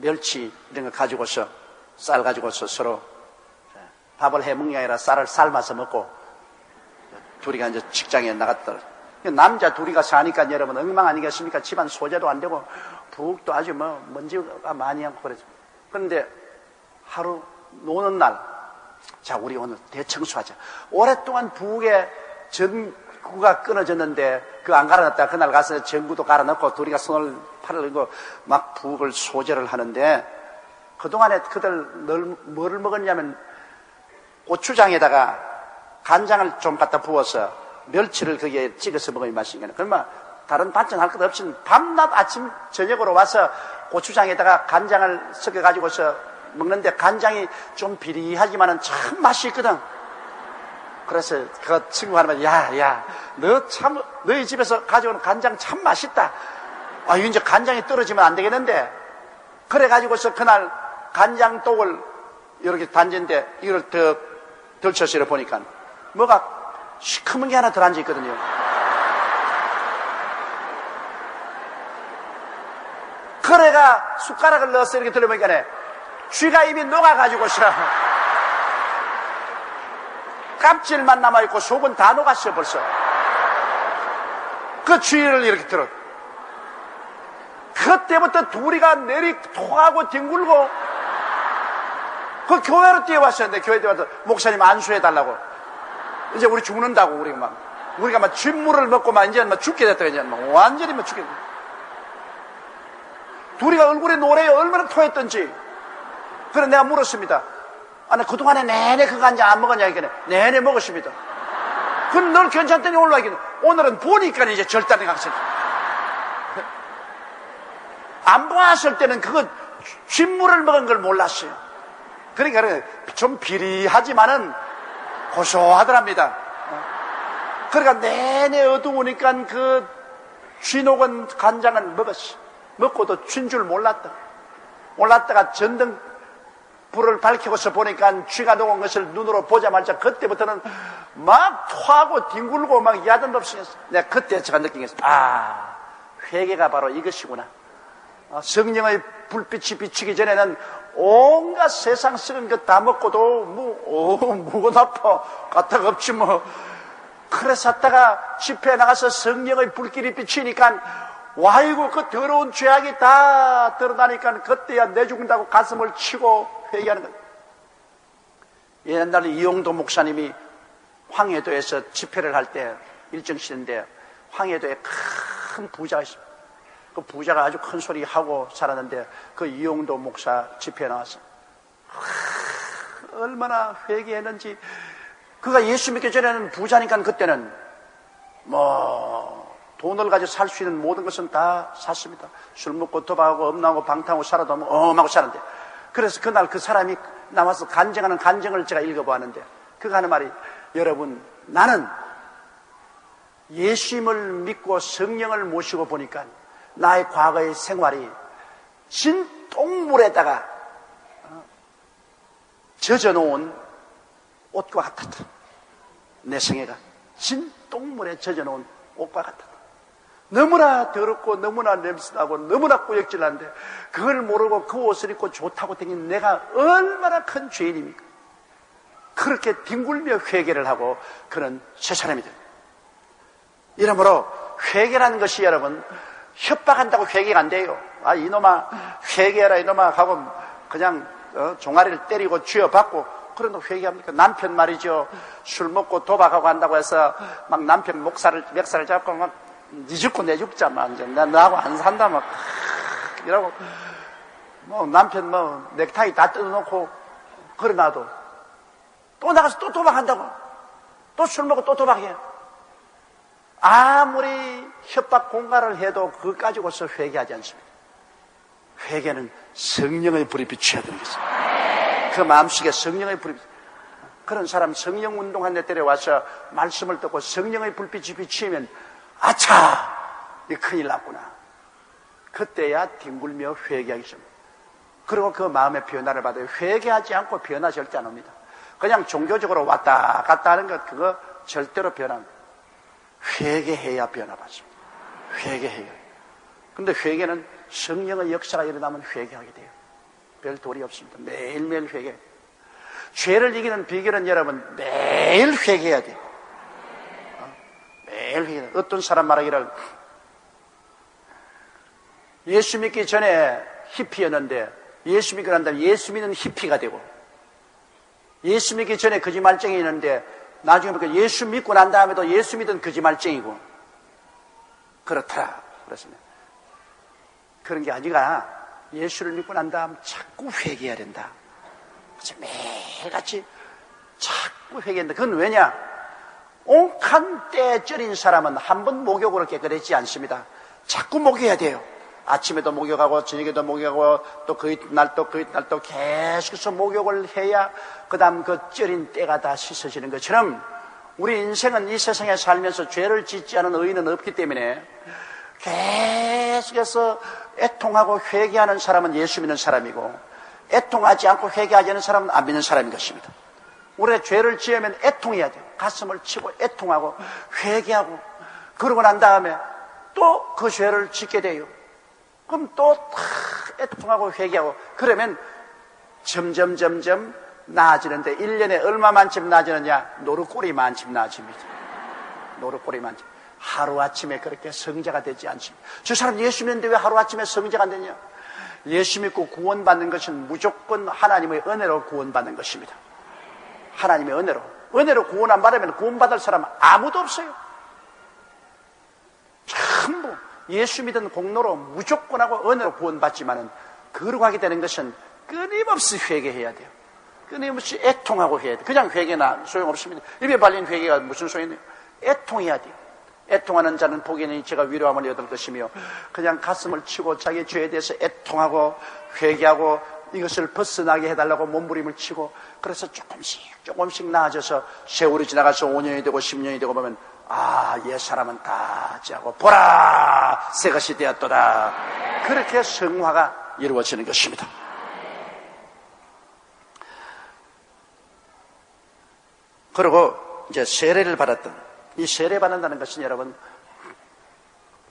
멸치 이런 거 가지고서 쌀 가지고서 서로 밥을 해먹는 게 아니라 쌀을 삶아서 먹고 둘이가 이제 직장에 나갔더라. 남자 둘이가 사니까 여러분 엉망 아니겠습니까? 집안 소재도 안 되고 부엌도 아주 먼지가 많이 하고 그러죠. 그런데 하루 노는 날, 자 우리 오늘 대청소하자. 오랫동안 부엌에 전구가 끊어졌는데 그거 안 갈아놨다. 그날 가서 전구도 갈아넣고 둘이가 팔을 들고 막 부엌을 소재를 하는데 그동안에 그들 뭐를 먹었냐면 고추장에다가 간장을 좀 갖다 부어서 멸치를 거기에 찍어서 먹으면 맛있는 거예요. 그러면 다른 반찬 할 것 없이 밤낮 아침 저녁으로 와서 고추장에다가 간장을 섞어가지고서 먹는데 간장이 좀 비리하지만은 참 맛이 있거든. 그래서 그 친구가 하는 말, 야, 너희 집에서 가져온 간장 참 맛있다. 아, 이제 간장이 떨어지면 안 되겠는데. 그래가지고서 그날 간장독을 이렇게 단지인데 이걸 더 덜쳐서 보니까 뭐가 시커먼 게 하나 더 앉아 있거든요. 그래가 숟가락을 넣어서 이렇게 들어보니까 쥐가 이미 녹아가지고서 껍질만 남아있고 속은 다 녹았어요 벌써. 그 쥐를 이렇게 들어. 그때부터 둘이가 내리 토하고 뒹굴고 그 교회로 뛰어왔었는데 교회에 뛰어와서 목사님 안수해달라고. 이제 우리 죽는다고 우리가 막 쥐물을 먹고 막 이제 막 죽게 됐다. 이제 막 완전히 막 죽게 됐다. 둘이가 얼굴에 노래요. 얼마나 토했던지. 그래서 내가 물었습니다. 아니, 그동안에 내내 그거 한 잔 안 먹었냐, 이게. 내내 먹었습니다. 그럼 늘 괜찮더니 올라가기는. 오늘은 보니까 이제 절단에 갔어요. 안 보았을 때는 그거 쥐물을 먹은 걸 몰랐어요. 그러니까 좀 비리하지만은 고소하더랍니다. 그러니까 내내 어두우니까 그 쥐녹은 간장을 먹었어. 먹고도 쥔 줄 몰랐다. 올랐다가 전등 불을 밝히고서 보니까 쥐가 녹은 것을 눈으로 보자마자 그때부터는 막 토하고 뒹굴고 막 야단 없으면서 내가 그때 제가 느낀 게 아, 회개가 바로 이것이구나. 성령의 불빛이 비치기 전에는 온갖 세상 썩은 것 다 먹고도 무건 아파 까딱 없지 뭐. 그랬었다가 집회에 나가서 성령의 불길이 비치니까 와이고 그 더러운 죄악이 다 드러나니까 그때야 내 죽는다고 가슴을 치고 회개하는 거예요. 옛날에 이용도 목사님이 황해도에서 집회를 할 때 일정 시인데 황해도에 큰 부자가 있습니다. 그 부자가 아주 큰 소리 하고 살았는데 그 이용도 목사 집회에 나와서 얼마나 회개했는지. 그가 예수 믿기 전에는 부자니까 그때는 돈을 가지고 살 수 있는 모든 것은 다 샀습니다. 술 먹고 도박하고 엄나하고 방탕하고 살아도 엄하고 사는데, 그래서 그날 그 사람이 나와서 간증하는 간증을 제가 읽어보았는데 그가 하는 말이, 여러분, 나는 예수님을 믿고 성령을 모시고 보니까 나의 과거의 생활이 진똥물에다가 젖어놓은 옷과 같았다. 내 생애가 진똥물에 젖어놓은 옷과 같았다. 너무나 더럽고 너무나 냄새나고 너무나 꾸역질한데 그걸 모르고 그 옷을 입고 좋다고 다닌 내가 얼마나 큰 죄인입니까? 그렇게 뒹굴며 회개를 하고 그는 새 사람이 됩니다. 이러므로 회개라는 것이 여러분 협박한다고 회개가 안 돼요. 아, 이놈아 회개해라 이놈아 하고 그냥 종아리를 때리고 쥐어받고 그런다고 회개합니까? 남편 말이죠. 술 먹고 도박하고 한다고 해서 막 남편 멱살을 잡고 막 니 죽고 내 죽자 막 나하고 안 산다 막 이러고 남편 넥타이 다 뜯어놓고 그러나도 또 나가서 또 도박한다고 또 술 먹고 또 도박해. 아무리 협박 공갈을 해도 그거 가지고서 회개하지 않습니다. 회개는 성령의 불이 비춰야 되는 것입니다. 그 마음속에 성령의 불이, 그런 사람 성령 운동한 데 데려와서 말씀을 듣고 성령의 불빛이 비치면 아차! 이 큰일 났구나. 그때야 뒹굴며 회개하기 시작합니다. 그리고 그 마음의 변화를 받아요. 회개하지 않고 변화 절대 안 옵니다. 그냥 종교적으로 왔다 갔다 하는 것 그거 절대로 변화합니다. 회개해야 변화받습니다. 회개해요. 근데 회개는 성령의 역사가 일어나면 회개하게 돼요. 별 도리 없습니다. 매일매일 회개. 죄를 이기는 비결은 여러분 매일 회개해야 돼요. 매일 회개. 어떤 사람 말하기를 예수 믿기 전에 히피였는데 예수 믿고 난 다음에 예수 믿는 히피가 되고, 예수 믿기 전에 거짓말쟁이였는데 나중에 보니까 예수 믿고 난 다음에도 예수 믿은 거짓말쟁이고 그렇더라. 그렇습니다. 그런 게 아니라 예수를 믿고 난 다음 자꾸 회개해야 된다. 그래서 매일같이 자꾸 회개한다. 그건 왜냐? 옥한 때 쩔인 사람은 한 번 목욕으로 깨끗해지지 않습니다. 자꾸 목욕해야 돼요. 아침에도 목욕하고 저녁에도 목욕하고 또 그 이튿날 또 그 이튿날 또 계속해서 목욕을 해야 그 다음 그 쩔인 때가 다 씻어지는 것처럼 우리 인생은 이 세상에 살면서 죄를 짓지 않은 의인은 없기 때문에 계속해서 애통하고 회개하는 사람은 예수 믿는 사람이고, 애통하지 않고 회개하지 않는 사람은 안 믿는 사람인 것입니다. 우리가 죄를 지으면 애통해야 돼요. 가슴을 치고 애통하고 회개하고, 그러고 난 다음에 또 그 죄를 짓게 돼요. 그럼 또 애통하고 회개하고, 그러면 점점 나아지는데 1년에 얼마만큼 나아지느냐? 노루꼬리만큼 나아집니다. 노루꼬리만큼. 하루아침에 그렇게 성자가 되지 않습니다. 저 사람 예수 믿는데 왜 하루아침에 성자가 안 되냐? 예수 믿고 구원받는 것은 무조건 하나님의 은혜로 구원받는 것입니다. 하나님의 은혜로 구원 안 받으면 구원받을 사람 아무도 없어요. 전부 예수 믿은 공로로 무조건 하고 은혜로 구원받지만은 거룩하게 되는 것은 끊임없이 회개해야 돼요. 끊임없이 애통하고 해야 돼. 그냥 회개나 소용없습니다. 입에 발린 회개가 무슨 소용이네요. 애통해야 돼요. 애통하는 자는 복이니 제가 위로함을 얻을 것이며, 그냥 가슴을 치고 자기 죄에 대해서 애통하고 회개하고 이것을 벗어나게 해달라고 몸부림을 치고, 그래서 조금씩 나아져서 세월이 지나가서 5년이 되고 10년이 되고 보면, 아, 옛 사람은 다 지하고 보라, 새 것이 되었도다. 그렇게 성화가 이루어지는 것입니다. 그리고 이제 세례를 받았던, 이 세례 받는다는 것은 여러분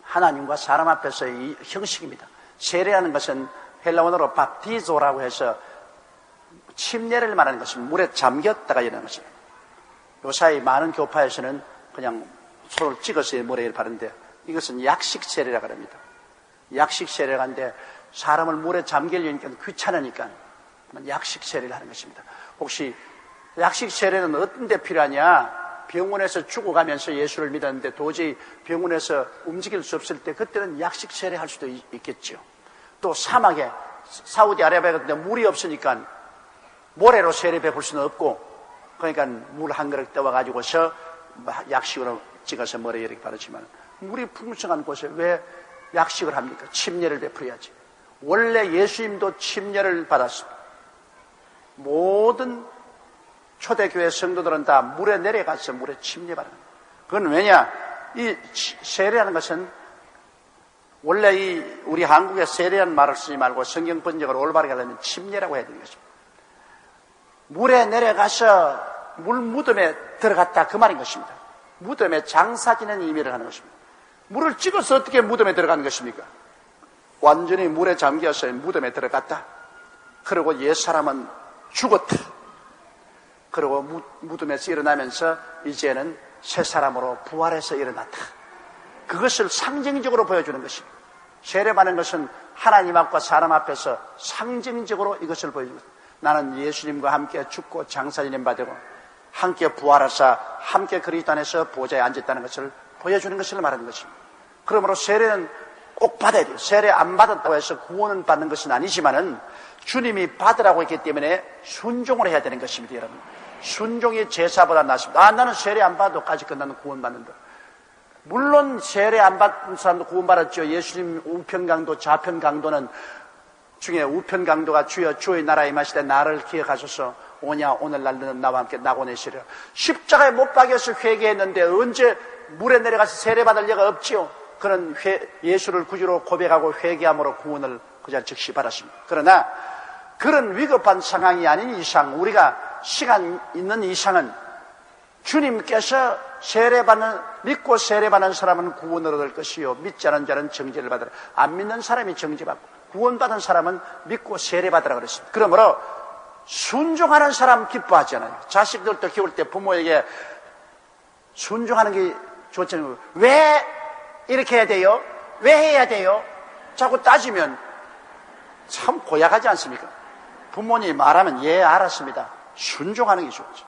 하나님과 사람 앞에서의 형식입니다. 세례하는 것은 헬라어로 밥티조라고 해서 침례를 말하는 것입니다. 물에 잠겼다가 이러는 것입니다. 요사이 많은 교파에서는 그냥 손을 찍어서 물에 바르는데, 이것은 약식 세례라고 합니다. 약식 세례가 하는데 사람을 물에 잠기려니까 귀찮으니까 약식 세례를 하는 것입니다. 혹시 약식 세례는 어떤 데 필요하냐? 병원에서 죽어가면서 예수를 믿었는데 도저히 병원에서 움직일 수 없을 때, 그때는 약식 세례 할 수도 있겠죠. 또 사막에, 사우디아라비아 같은 데 물이 없으니까 모래로 세례 베풀 수는 없고, 그러니까 물 한 그릇 떠와가지고서 약식으로 찍어서 머리에 이렇게 바르지만, 물이 풍성한 곳에 왜 약식을 합니까? 침례를 베풀어야지. 원래 예수님도 침례를 받았습니다. 모든 초대교회 성도들은 다 물에 내려가서 물에 침례받는 거예요. 그건 왜냐? 이 세례하는 것은 원래 우리 한국에 세례라는 말을 쓰지 말고 성경 번역을 올바르게 하려면 침례라고 해야 되는 것입니다. 물에 내려가서 물 무덤에 들어갔다, 그 말인 것입니다. 무덤에 장사지는 의미를 하는 것입니다. 물을 찍어서 어떻게 무덤에 들어가는 것입니까? 완전히 물에 잠겨서 무덤에 들어갔다. 그리고 옛사람은 죽었다. 그리고 무덤에서 일어나면서 이제는 새 사람으로 부활해서 일어났다. 그것을 상징적으로 보여주는 것입니다. 세례받는 것은 하나님 앞과 사람 앞에서 상징적으로 이것을 보여줍니다. 나는 예수님과 함께 죽고 장사지님 받고 함께 부활하사 함께 그리스도 안에서 보좌에 앉았다는 것을 보여주는 것을 말하는 것입니다. 그러므로 세례는 꼭 받아야 돼요. 세례 안 받았다고 해서 구원을 받는 것은 아니지만은 주님이 받으라고 했기 때문에 순종을 해야 되는 것입니다, 여러분. 순종이 제사보다 낫습니다. 나는 세례 안 받아도까지 끝나는 구원받는다. 물론 세례 안 받은 사람도 구원받았죠. 예수님 우편강도 좌편강도는 중에 우편강도가 주의 나라에 임하시되 나를 기억하소서. 오냐 오늘날 너는 나와 함께 낙원에시려. 십자가에 못 박여서 회개했는데 언제 물에 내려가서 세례받을 리가 없지요. 그런 예수를 구주로 고백하고 회개함으로 구원을 그저 즉시 받았습니다. 그러나 그런 위급한 상황이 아닌 이상, 우리가 시간 있는 이상은 주님께서 믿고 세례받는 사람은 구원을 얻을 것이요 믿지 않은 자는 정죄를 받으라. 안 믿는 사람이 정죄받고 구원받은 사람은 믿고 세례받으라 그랬습니다. 그러므로 순종하는 사람 기뻐하잖아요. 자식들도 키울 때 부모에게 순종하는 게 좋잖아요. 왜 이렇게 해야 돼요? 왜 해야 돼요? 자꾸 따지면 참 고약하지 않습니까? 부모님이 말하면 예 알았습니다. 순종하는 게 좋죠.